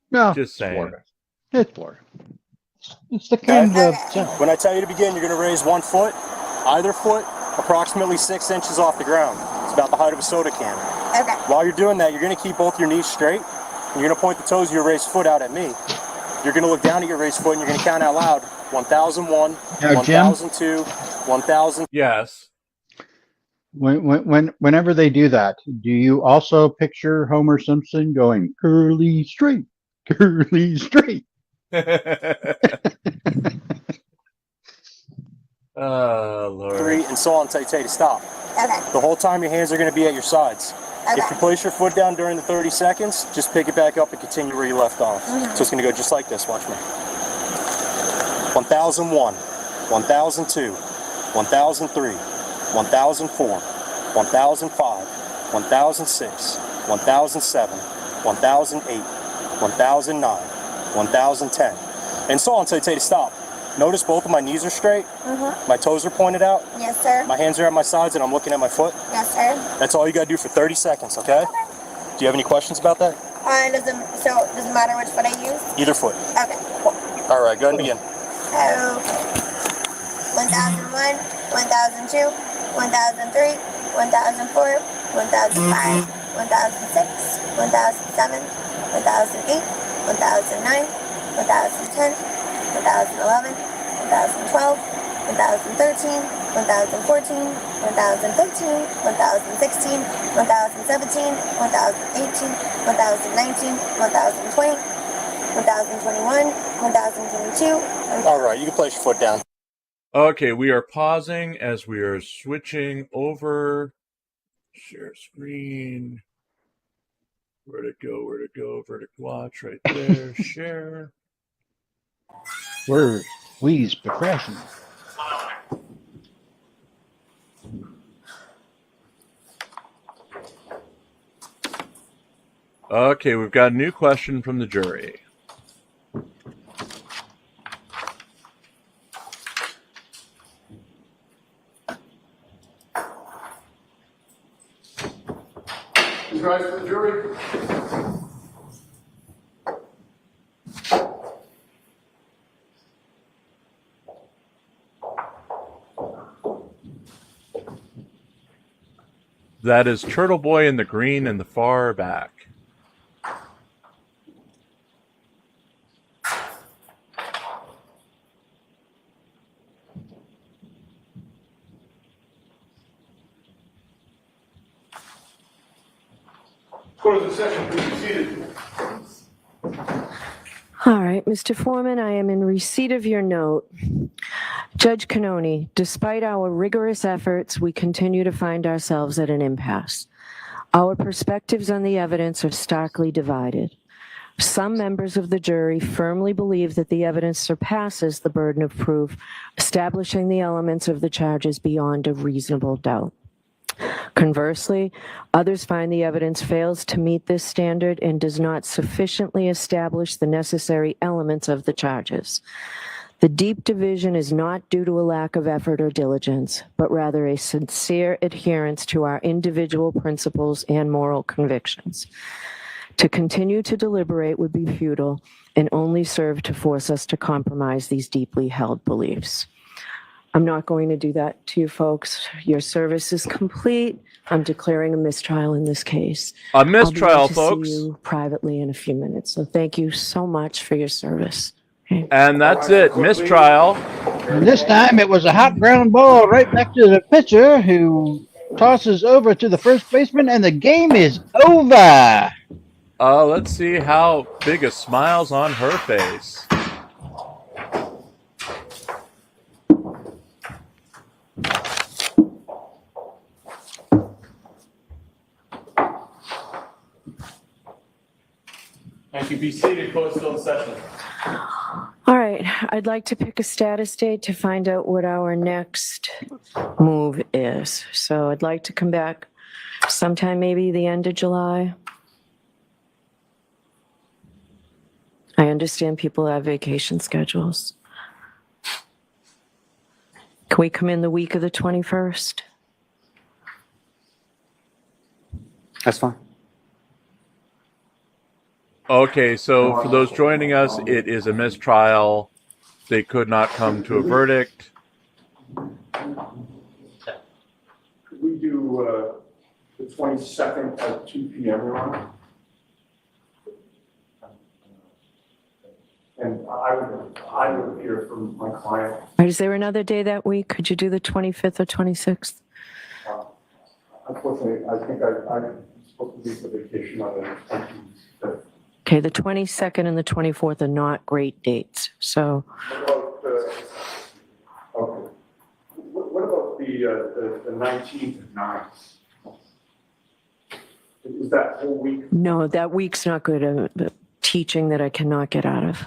No, just saying. Florida. It's Florida. It's the kind of... When I tell you to begin, you're going to raise 1 foot, either foot, approximately 6 inches off the ground. It's about the height of a soda can. Okay. While you're doing that, you're going to keep both your knees straight. You're going to point the toes of your raised foot out at me. You're going to look down at your raised foot and you're going to count out loud. 1001, 1002, 1000. Yes. Whenever they do that, do you also picture Homer Simpson going curly straight, curly straight? Oh, Lord. 3, and so on until I tell you to stop. Okay. The whole time your hands are going to be at your sides. Okay. If you place your foot down during the 30 seconds, just pick it back up and continue where you left off. So it's going to go just like this. Watch me. 1001, 1002, 1003, 1004, 1005, 1006, 1007, 1008, 1009, 1010, and so on until you tell you to stop. Notice both of my knees are straight. My toes are pointed out. Yes, sir. My hands are at my sides and I'm looking at my foot. Yes, sir. That's all you gotta do for 30 seconds, okay? Do you have any questions about that? Does it matter which foot I use? Either foot. Okay. All right, go ahead and begin. Okay. 1001, 1002, 1003, 1004, 1005, 1006, 1007, 1008, 1009, 1010, 1011, 1012, 1013, 1014, 1015, 1016, 1017, 1018, 1019, 1020, 1021, 1022. All right, you can place your foot down. Okay, we are pausing as we are switching over. Share screen. Where'd it go? Where'd it go? Verdict watch right there. Share. We's professional. Okay, we've got a new question from the jury. You guys for the jury? That is Turtle Boy in the green in the far back. Close the session, please be seated. All right, Mr. Foreman, I am in receipt of your note. Judge Cannoni, despite our rigorous efforts, we continue to find ourselves at an impasse. Our perspectives on the evidence are starkly divided. Some members of the jury firmly believe that the evidence surpasses the burden of proof, establishing the elements of the charges beyond a reasonable doubt. Conversely, others find the evidence fails to meet this standard and does not sufficiently establish the necessary elements of the charges. The deep division is not due to a lack of effort or diligence, but rather a sincere adherence to our individual principles and moral convictions. To continue to deliberate would be futile and only serve to force us to compromise these deeply held beliefs. I'm not going to do that to you folks. Your service is complete. I'm declaring a mistrial in this case. A mistrial, I'll be able to folks. see you privately in a few minutes. So thank you so much for your service. Okay. And that's it. Mistrial. And this time it was a hot ground ball right back to the pitcher who tosses over to the first baseman, and the game is over. Let's see how big a smile's on her face. Thank you. Be seated. Close the session. All right. I'd like to pick a status date to find out what our next move is. So I'd like to come back sometime maybe the end of July. I understand people have vacation schedules. Can we come in the week of the 21st? That's fine. Okay, so for those joining us, it is a mistrial. They could not come to a verdict. Could we do the 22nd at 2 p.m., Your Honor? And I would hear from my client. Is there another day that week? Could you do the 25th or 26th? Unfortunately, I think I'm supposed to be for vacation on the 25th. Okay, the 22nd and the 24th are not great dates. So What about the 19th at 9? Is that whole week? No, that week's not good. Teaching that I cannot get out of.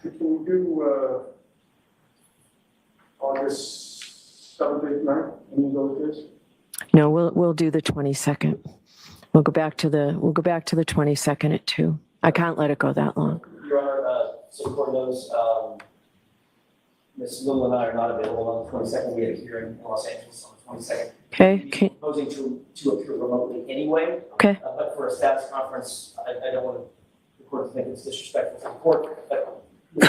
Can we do August 7th, 8th, 9th? Any of those days? No, we'll do the 22nd. We'll go back to the 22nd at 2. I can't let it go that long. Your Honor, so the court knows Ms. Little and I are not available on the 22nd. We have a hearing in Los Angeles on the 22nd. Okay. We're proposing to appear remotely anyway. Okay. But for a status conference, I don't want the court to think it's disrespectful to the court, but we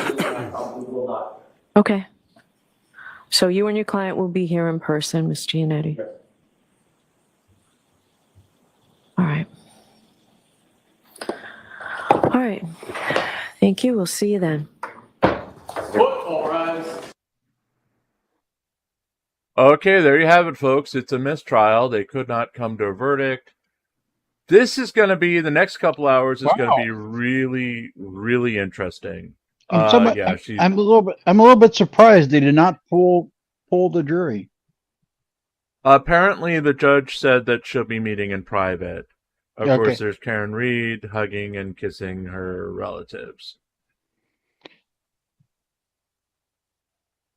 will not. Okay. So you and your client will be here in person, Ms. Giannetti. Yes. All right. All right. Thank you. We'll see you then. All rise. Okay, there you have it, folks. It's a mistrial. They could not come to a verdict. This is going to be, the next couple hours is going to be really, really interesting. I'm a little bit surprised they did not pull the jury. Apparently, the judge said that she'll be meeting in private. Of Okay. course, there's Karen Reed hugging and kissing her relatives.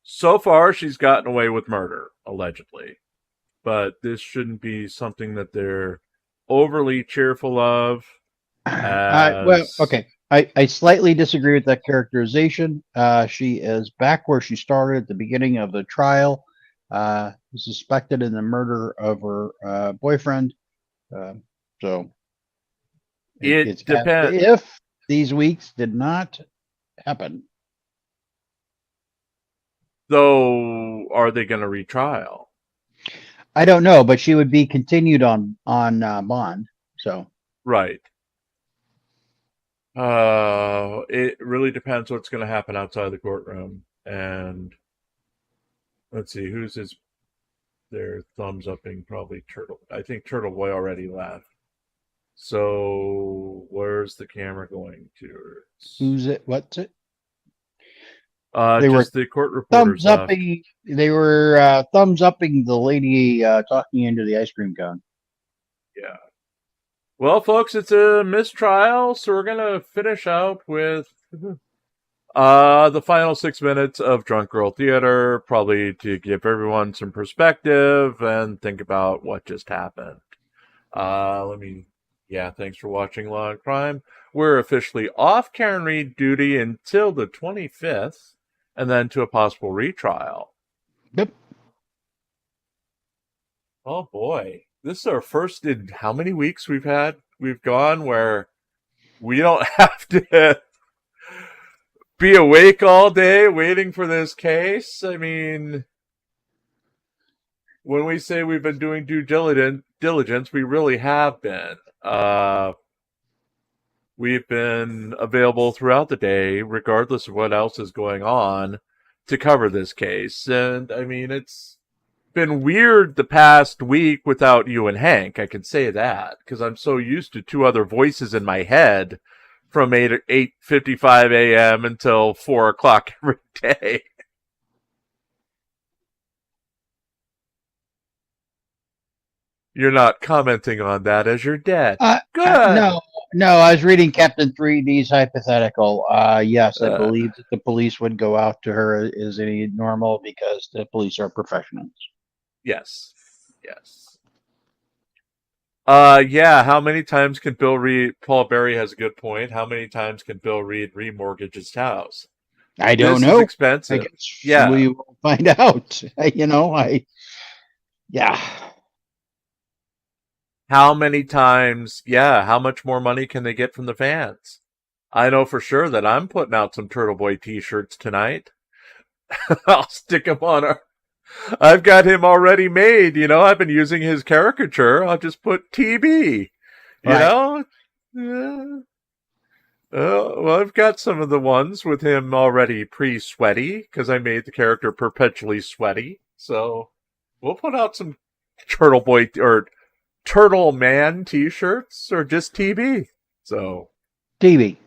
So far, she's gotten away with murder, allegedly. But this shouldn't be something that they're overly cheerful of. Well, okay. I slightly disagree with that characterization. She is back where she started at the beginning of the trial, suspected in the murder of her boyfriend. So it depends. If these weeks did not happen. Though, are they going to retrial? I don't know, but she would be continued on bond. So right. It really depends what's going to happen outside the courtroom. And let's see, who's their thumbs upping? Probably Turtle. I think Turtle Boy already left. So where's the camera going to? Who's it? What's it? They were the court reporters. Thumbs upping. They were thumbs upping the lady talking into the ice cream cone. Yeah. Well, folks, it's a mistrial, so we're gonna finish out with the final 6 minutes of Drunk Girl Theater, probably to give everyone some perspective and think about what just happened. Thanks for watching Law and Crime. We're officially off Karen Reed duty until the 25th, and then to a possible retrial. Yep. Oh boy. This is our first in how many weeks we've gone where we don't have to be awake all day waiting for this case. I mean, when we say we've been doing due diligence, we really have been. We've been available throughout the day, regardless of what else is going on, to cover this case. And I mean, it's been weird the past week without you and Hank. I can say that because I'm so used to two other voices in my head from 8:55 a.m. until 4 o'clock every day. You're not commenting on that as you're dead. Good. No, I was reading Captain 3D's hypothetical. Yes, I believe that the police would go out to her as any normal because the police are professionals. Yes. How many times can Bill Reed, Paul Berry has a good point. How many times can Bill Reed remortgage his house? I don't know. Is expensive. I guess we will find out. How many times, how much more money can they get from the fans? I know for sure that I'm putting out some Turtle Boy t-shirts tonight. I'll stick them on I've got him already made, I've been using his caricature. I'll just put TB, Well, I've got some of the ones with him already pre-sweaty because I made the character perpetually sweaty. So we'll put out some Turtle Boy or Turtle Man t-shirts or just TB. So TB.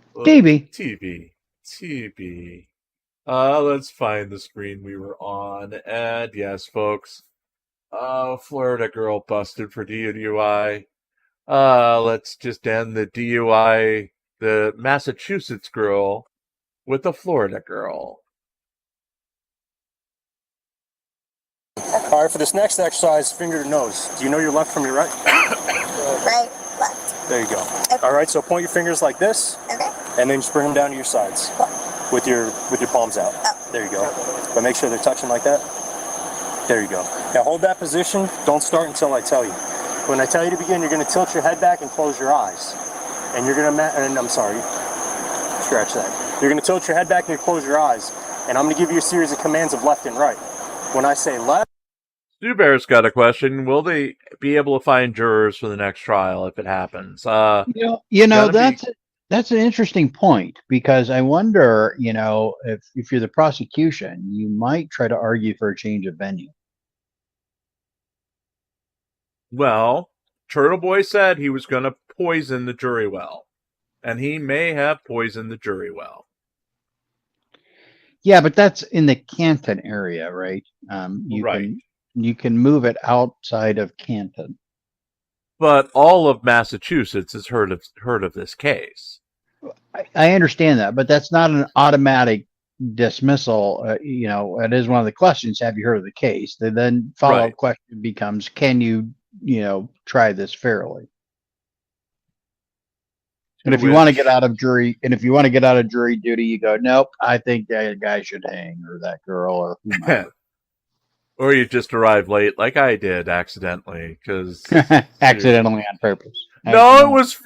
Let's find the screen we were on. And yes, folks, Florida girl busted for DUI. Let's just end the DUI, the Massachusetts girl, with the Florida girl. All right, for this next exercise, finger to nose. Do you know your left from your right? Right, left. There you go. All right, so point your fingers like this, and then just bring them down to your sides with your palms out. There you go. But make sure they're touching like that. There you go. Now hold that position. Don't start until I tell you. When I tell you to begin, you're going to tilt your head back and close your eyes. And you're going to, and I'm sorry, scratch that. You're going to tilt your head back and you close your eyes. And I'm going to give you a series of commands of left and right. When I say left. Stu Bear's got a question. Will they be able to find jurors for the next trial if it happens? That's an interesting point, because I wonder, if you're the prosecution, you might try to argue for a change of venue. Well, Turtle Boy said he was going to poison the jury well, and he may have poisoned the jury well. Yeah, but that's in the Canton area, right? You can move it outside of Canton. But all of Massachusetts has heard of this case. I understand that, but that's not an automatic dismissal. It is one of the questions. Have you heard of the case? The then follow-up question becomes, can you, try this fairly? And if you want to get out of jury, duty, you go, nope, I think that guy should hang, or that girl, or whomever. Or you just arrived late, like I did, accidentally, because accidentally on purpose. No, it was.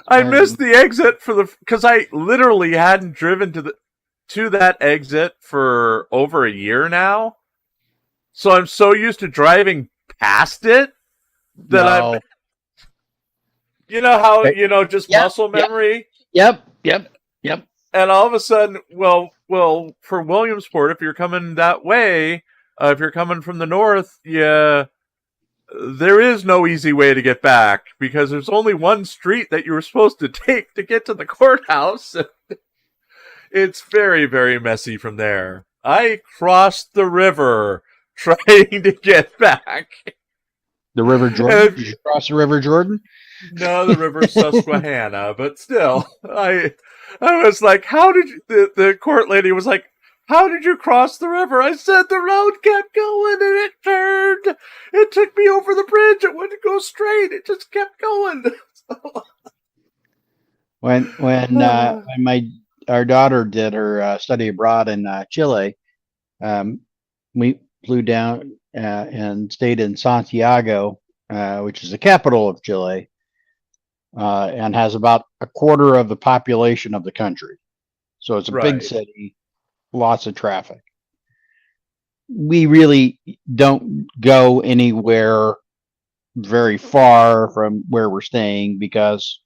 I missed the exit because I literally hadn't driven to that exit for over a year now. So I'm so used to driving past it that I'm. You know how just muscle memory. Yep. And all of a sudden, well, for Williamsport, if you're coming that way. If you're coming from the north, there is no easy way to get back, because there's only one street that you were supposed to take to get to the courthouse. It's very, very messy from there. I crossed the river trying to get back. The River Jordan? Did you cross the River Jordan? No, the River Susquehanna, but still, I was like, how did you, the court lady was like, how did you cross the river? I said the road kept going and it turned. It took me over the bridge. It wouldn't go straight. It just kept going. When our daughter did her study abroad in Chile, we flew down and stayed in Santiago, which is the capital of Chile, and has about a quarter of the population of the country. So it's a big city. Lots of traffic. We really don't go anywhere very far from where we're staying, because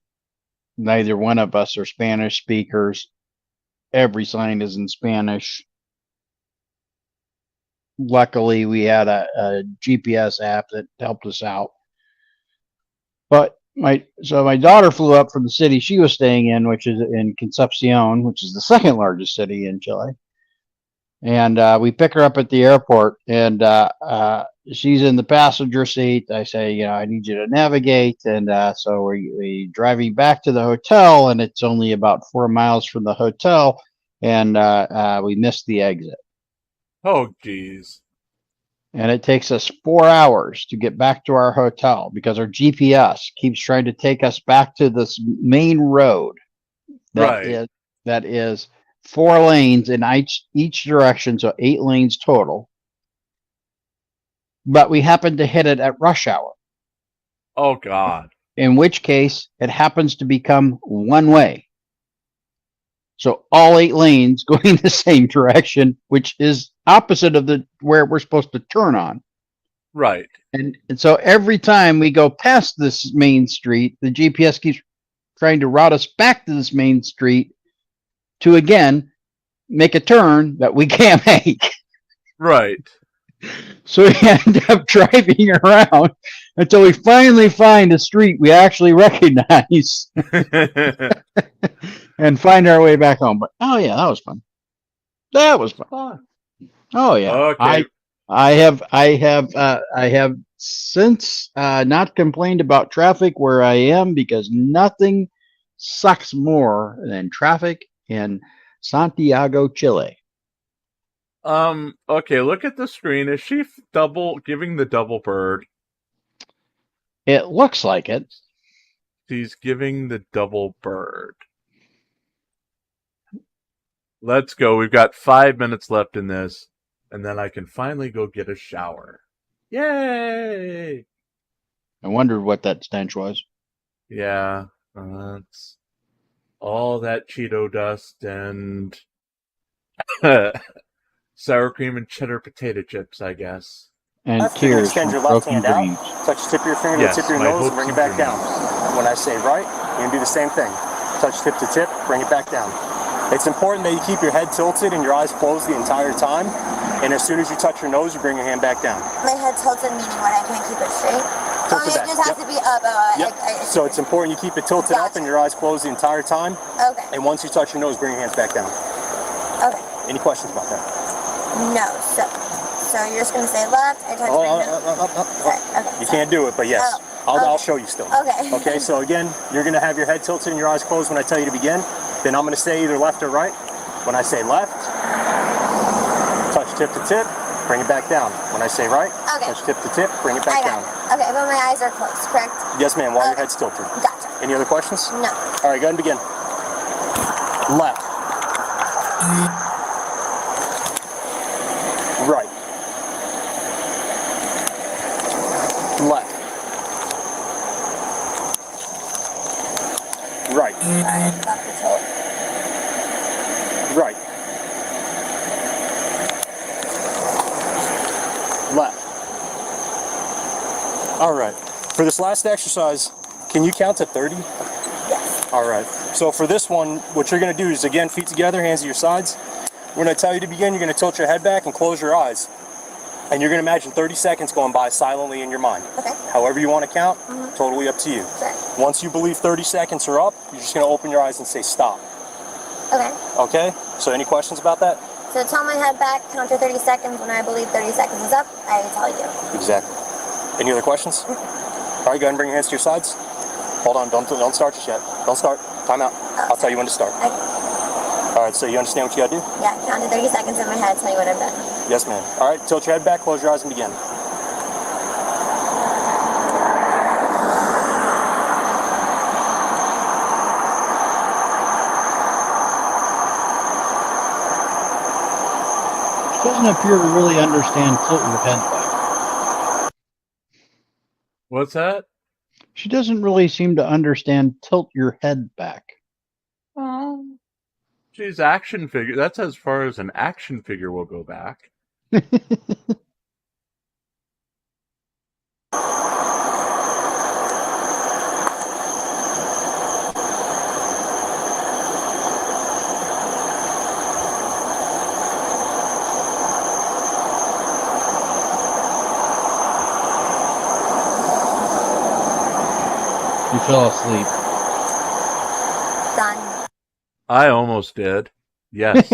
neither one of us are Spanish speakers. Every sign is in Spanish. Luckily, we had a GPS app that helped us out. But my daughter flew up from the city she was staying in, which is in Concepcion, which is the second largest city in Chile. And we pick her up at the airport, and she's in the passenger seat. I say, I need you to navigate. And so we're driving back to the hotel, and it's only about 4 miles from the hotel, and we missed the exit. Oh, geez. And it takes us 4 hours to get back to our hotel, because our GPS keeps trying to take us back to this main road that is 4 lanes in each direction, so 8 lanes total. But we happen to hit it at rush hour. Oh, God. In which case, it happens to become one way. So all 8 lanes going the same direction, which is opposite of where we're supposed to turn on. Right. And so every time we go past this main street, the GPS keeps trying to route us back to this main street to again make a turn that we can't make. Right. So we end up driving around until we finally find a street we actually recognize and find our way back home. But oh yeah, that was fun. That was fun. Oh yeah. Okay. I have since not complained about traffic where I am because nothing sucks more than traffic in Santiago, Chile. Okay, look at the screen. Is she giving the double bird? It looks like it. She's giving the double bird. Let's go. We've got 5 minutes left in this, and then I can finally go get a shower. Yay! I wondered what that stench was. Yeah, it's all that Cheeto dust and sour cream and cheddar potato chips, I guess. And Left, you're gonna tears extend from your left broken hand dreams. out, touch the tip of your finger to Yes, the tip of your my nose, and hopes bring it and back dreams. down. When I say right, you're gonna do the same thing. Touch tip to tip, bring it back down. It's important that you keep your head tilted and your eyes closed the entire time. And as soon as you touch your nose, you bring your hand back down. My head tilted, meaning what? I can't keep it straight? Tilted It back. just has to be up. Yep. So it's important you keep it tilted up and your eyes closed the entire time. Okay. And once you touch your nose, bring your hands back down. Okay. Any questions about that? No. So you're just going to say left, I touch my nose. Sorry. Okay. You can't do it, but yes. I'll show you still. Okay. Okay, so again, you're going to have your head tilted and your eyes closed when I tell you to begin. Then I'm going to say either left or right. When I say left, touch tip to tip, bring it back down. When I say right, touch tip to tip, bring it back down. Okay, but my eyes are closed, correct? Yes, ma'am, while your head's tilted. Gotcha. Any other questions? No. All right, go ahead and begin. Left. Right. Left. Right. Right. Left. All right. For this last exercise, can you count to 30? Yes. All right. So for this one, what you're going to do is, again, feet together, hands at your sides. When I tell you to begin, you're going to tilt your head back and close your eyes. And you're going to imagine 30 seconds going by silently in your mind. Okay. However you want to count, totally up to you. Sure. Once you believe 30 seconds are up, you're just going to open your eyes and say stop. Okay. Okay? So any questions about that? So tell my head back, count to 30 seconds. When I believe 30 seconds is up, I tell you. Exactly. Any other questions? All right, go ahead and bring your hands to your sides. Hold on, don't start just yet. Don't start. Time out. I'll tell you when to start. Okay. All right, so you understand what you gotta do? Yeah, count to 30 seconds in my head, tell you when I'm done. Yes, ma'am. All right, tilt your head back, close your eyes, and begin. She doesn't appear to really understand tilt your head back. What's that? She doesn't really seem to understand tilt your head back. She's action figure. That's as far as an action figure will go back. You fell asleep. Done. I almost did. Yes.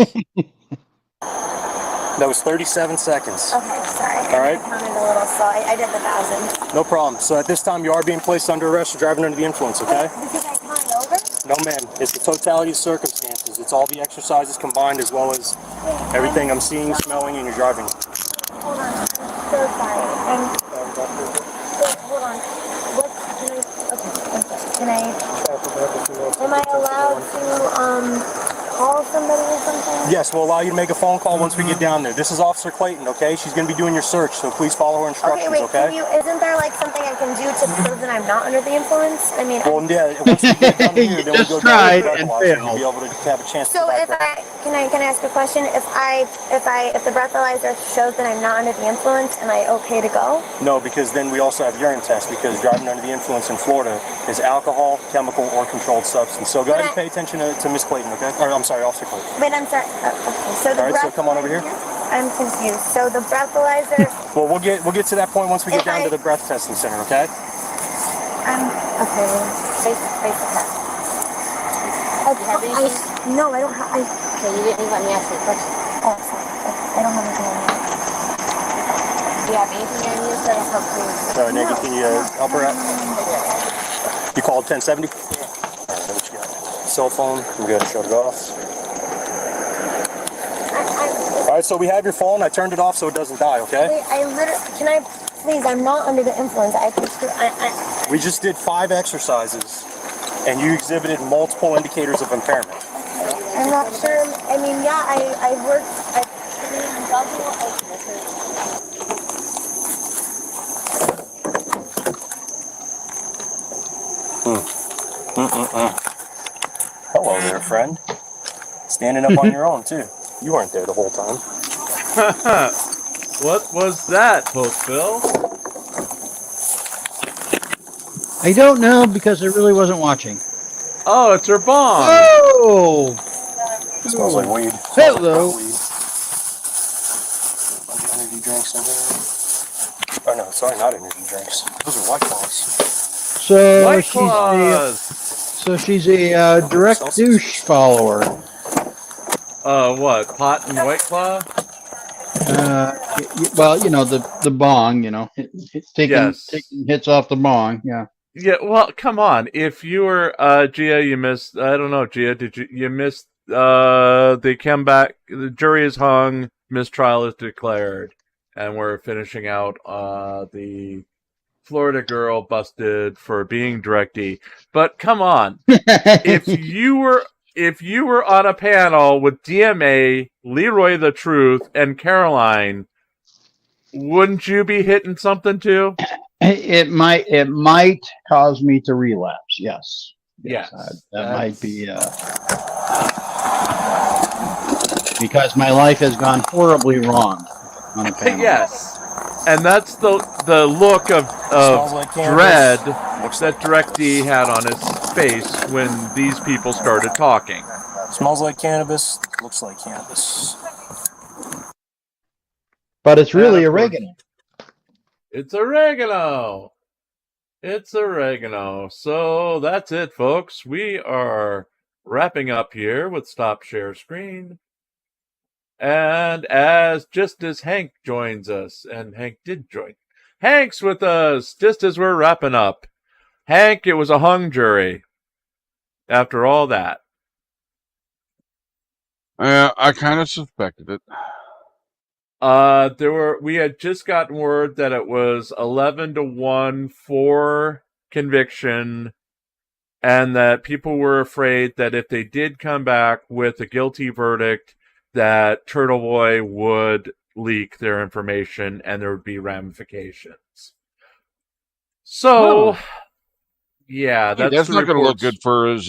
That was 37 seconds. Okay, sorry. All right. I counted a little slow. I did the 1,000. No problem. So at this time, you are being placed under arrest for driving under the influence, okay? Because I counted over? No, ma'am. It's the totality of circumstances. It's all the exercises combined as well as everything I'm seeing, smelling, and you're driving. Hold on. I'm so sorry. Hold on. Am I allowed to, call somebody or something? Yes, we'll allow you to make a phone call once we get down there. This is Officer Clayton, okay? She's going to be doing your search, so please follow her instructions, okay? Isn't there like something I can do to prove that I'm not under the influence? I mean, well, yeah, once we get down here, then we go down to the breathalyzer, you'll be able to have a chance to so go if back. can I ask a question? If the breathalyzer shows that I'm not under the influence, am I okay to go? No, because then we also have urine tests, because driving under the influence in Florida is alcohol, chemical, or controlled substance. So go ahead and pay attention to Miss Clayton, okay? Or I'm sorry, Officer Clayton. Wait, I'm sorry. Okay, so the All right, so come on over here. I'm confused. So the breathalyzer. Well, we'll get to that point once we get down to the breath testing center, okay? Okay. Face the test. No, I don't have. Okay, you didn't let me ask you a question. Oh, sorry. I don't have anything on that. Do you have anything I need to help please? Sorry, Nikki, can you help her out? You called 1070? Cell phone, I'm gonna shut it off. Alright, so we have your phone. I turned it off so it doesn't die, okay? Wait, can I, please, I'm not under the influence. We just did 5 exercises, and you exhibited multiple indicators of impairment. I'm not sure. I mean, yeah, I worked, Hello there, friend. Standing up on your own, too. You weren't there the whole time. What was that, Bill? I don't know because I really wasn't watching. Oh, it's her bomb. Oh! Smells like weed. Hello. Energy drinks in here. Oh no, sorry, not energy drinks. Those are White Claws. So she's a direct douche follower. What? Pot and White Claw? Well, you know, the bong, you know, taking hits off the bong, yeah. Yeah, well, come on. If you were Gia, you missed. I don't know, Gia. You missed? They come back. The jury is hung. Mistrial is declared, and we're finishing out the Florida girl busted for being directee. But come on, if you were on a panel with DMA, Leroy the Truth, and Caroline, wouldn't you be hitting something too? It might cause me to relapse. Yes. Yes. That might be because my life has gone horribly wrong on a panel. Yes. And that's the look of like dread that Directee had on his face when these people started talking. Smells like cannabis. Looks like cannabis. But it's really oregano. It's oregano. It's oregano. So that's it, folks. We are wrapping up here with Stop Share Screen. And just as Hank joins us, and Hank did join. Hank's with us just as we're wrapping up. Hank, it was a hung jury. After all that. I kind of suspected it. We had just gotten word that it was 11-1 for conviction, and that people were afraid that if they did come back with a guilty verdict, that Turtle Boy would leak their information and there would be ramifications. So, yeah, that's not going to look good for his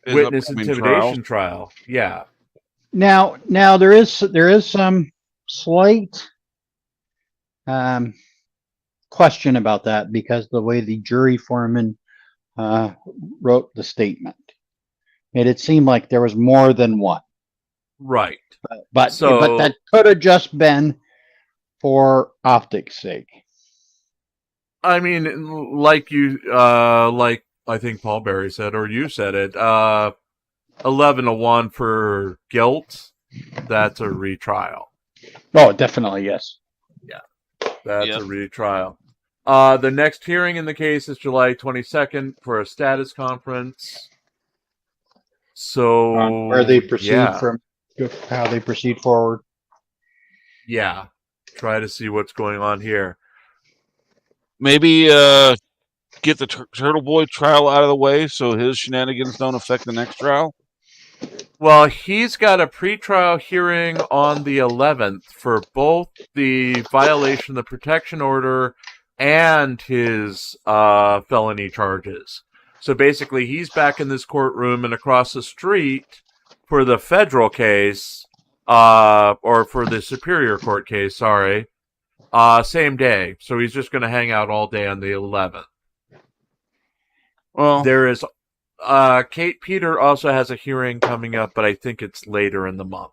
witness intimidation trial. Yeah. Now there is some slight question about that because the way the jury foreman wrote the statement, made it seem like there was more than one. Right. But that could have just been for optics' sake. I mean, like I think Paul Berry said, or you said it, 11-1 for guilt. That's a retrial. Oh, definitely, yes. Yeah, that's a retrial. The next hearing in the case is July 22nd for a status conference. So where they proceed from how they proceed forward. Yeah, try to see what's going on here. Maybe get the Turtle Boy trial out of the way so his shenanigans don't affect the next trial. Well, he's got a pretrial hearing on the 11th for both the violation of the protection order and his felony charges. So basically, he's back in this courtroom and across the street for the federal case, or for the Superior Court case, sorry, same day. So he's just going to hang out all day on the 11th. Well, there is... Kate Peter also has a hearing coming up, but I think it's later in the month.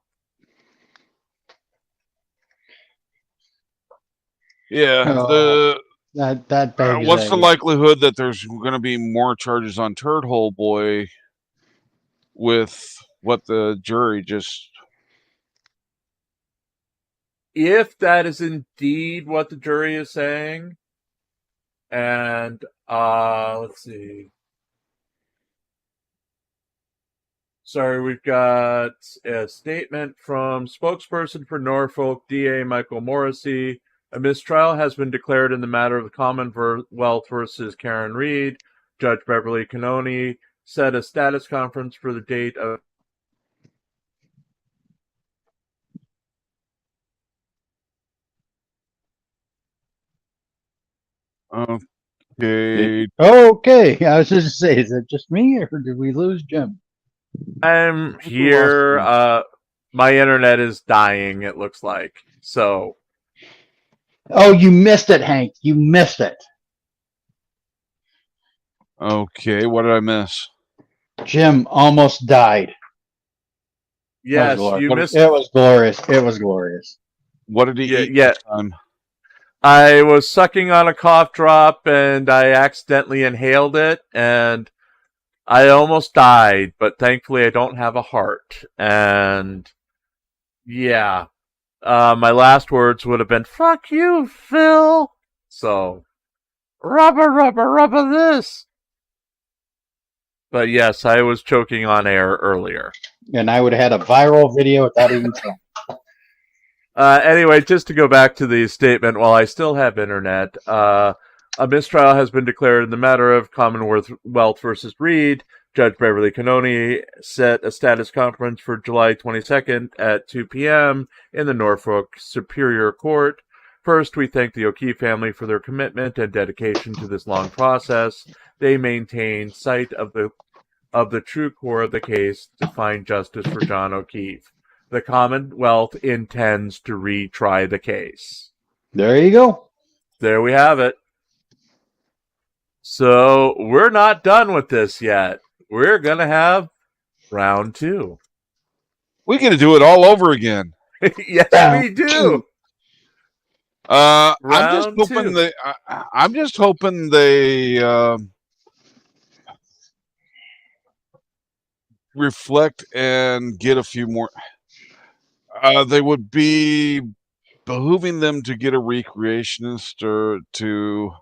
Yeah. What's the likelihood that there's going to be more charges on Turd Hole Boy with what the jury just... if that is indeed what the jury is saying, and let's see. Sorry, we've got a statement from spokesperson for Norfolk, DA Michael Morrissey. A mistrial has been declared in the matter of the Commonwealth versus Karen Reed. Judge Beverly Cannoni set a status conference for the date of Okay. Okay, I was just to say, is it just me or did we lose Jim? I'm here. My internet is dying, it looks like. So. Oh, you missed it, Hank. You missed it. Okay, what did I miss? Jim almost died. Yes, you missed it. It was glorious. It was glorious. What did he eat this time? I was sucking on a cough drop and I accidentally inhaled it and I almost died, but thankfully I don't have a heart. And yeah, my last words would have been, "Fuck you, Phil." So, rubber this. But yes, I was choking on air earlier. And I would have had a viral video without even trying. Anyway, just to go back to the statement, while I still have internet, a mistrial has been declared in the matter of Commonwealth versus Reed. Judge Beverly Cannoni set a status conference for July 22nd at 2 p.m. in the Norfolk Superior Court. First, we thank the O'Keefe family for their commitment and dedication to this long process. They maintain sight of the true core of the case to find justice for John O'Keefe. The Commonwealth intends to retry the case. There you go. There we have it. So we're not done with this yet. We're going to have round 2. We're going to do it all over again. Yes, we do. I'm just hoping they reflect and get a few more. They would be behooving them to get a recreationist or to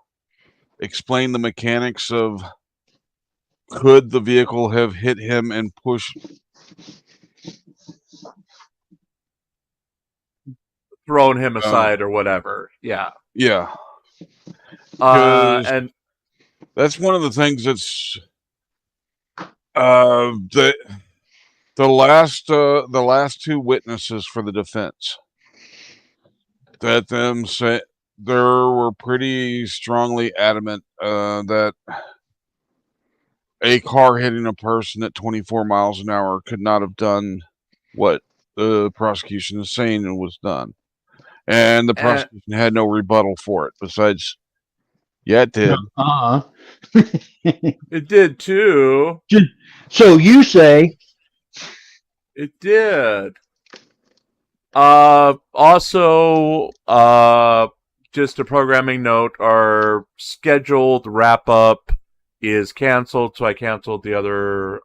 explain the mechanics of could the vehicle have hit him and pushed, thrown him aside or whatever. Yeah. Yeah. And that's one of the things that's the last 2 witnesses for the defense that they were pretty strongly adamant that a car hitting a person at 24 miles an hour could not have done what the prosecution is saying it was done. And the prosecution had no rebuttal for it besides, yeah, it did. It did too. So you say it did. Also, just a programming note, our scheduled wrap-up is canceled, so I canceled the other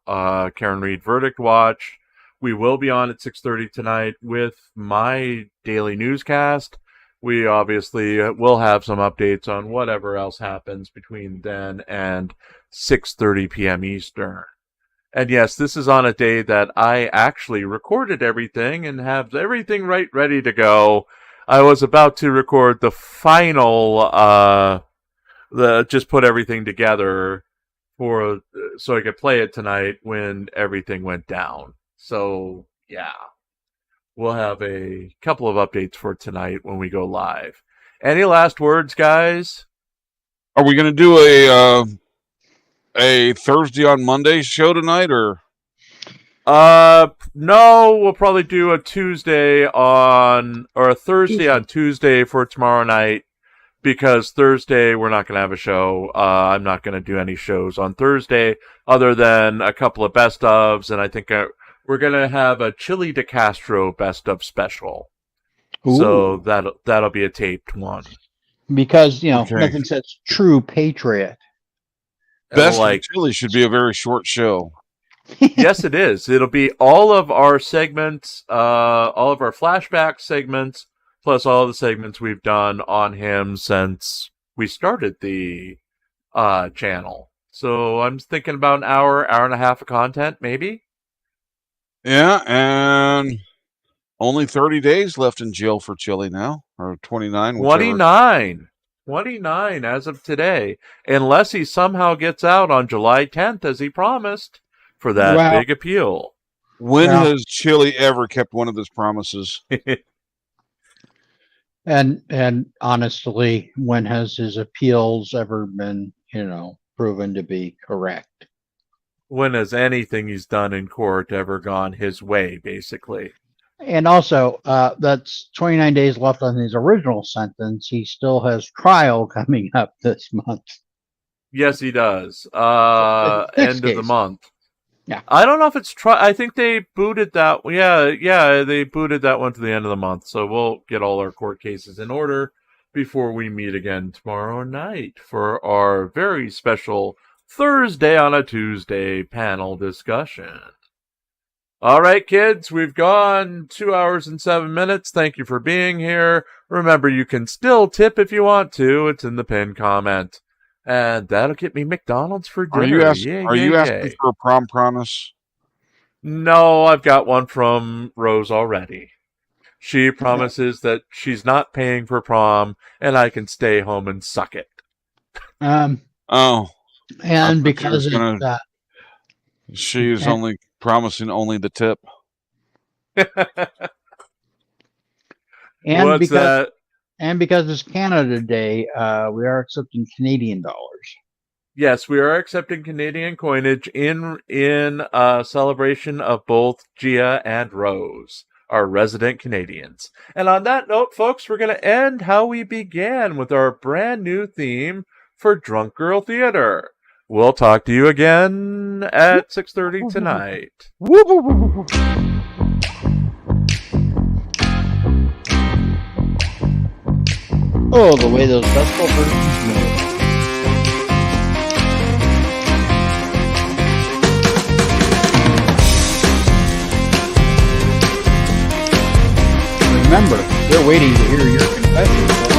Karen Reed verdict watch. We will be on at 6:30 tonight with my daily newscast. We obviously will have some updates on whatever else happens between then and 6:30 p.m. Eastern. And yes, this is on a day that I actually recorded everything and have everything ready to go. I was about to record the final, just put everything together so I could play it tonight when everything went down. So, yeah. We'll have a couple of updates for tonight when we go live. Any last words, guys? Are we going to do a Thursday on Monday show tonight, or? No, we'll probably do a Thursday on Tuesday for tomorrow night, because Thursday we're not going to have a show. I'm not going to do any shows on Thursday other than a couple of best ofs, and I think we're going to have a Chili DeCastro best of special. Ooh. So that'll be a taped one. Because, nothing says true patriot. Best of Chili should be a very short show. Yes, it is. It'll be all of our segments, all of our flashback segments, plus all the segments we've done on him since we started the channel. So I'm thinking about an hour and a half of content, maybe. Yeah, and only 30 days left in jail for Chili now, or 29. 29 as of today, unless he somehow gets out on July 10th as he promised for that big appeal. When has Chili ever kept one of his promises? And honestly, when has his appeals ever been, proven to be correct? When has anything he's done in court ever gone his way, basically? And also, that's 29 days left on his original sentence. He still has trial coming up this month. Yes, he does. End of the month. Yeah. I don't know if it's I think they booted that. Yeah, they booted that one to the end of the month. So we'll get all our court cases in order before we meet again tomorrow night for our very special Thursday on a Tuesday panel discussion. All right, kids, we've gone 2 hours and 7 minutes. Thank you for being here. Remember, you can still tip if you want to. It's in the pinned comment. And that'll get me McDonald's for dinner. Are you asking for a prom promise? No, I've got one from Rose already. She promises that she's not paying for prom, and I can stay home and suck it. And because she's only promising only the tip. And What's that? And because it's Canada Day, we are accepting Canadian dollars. Yes, we are accepting Canadian coinage in celebration of both Gia and Rose, our resident Canadians. And on that note, folks, we're going to end how we began with our brand new theme for Drunk Girl Theater. We'll talk to you again at 6:30 tonight. Oh, the way those festival birds move. Remember, they're waiting to hear your confession.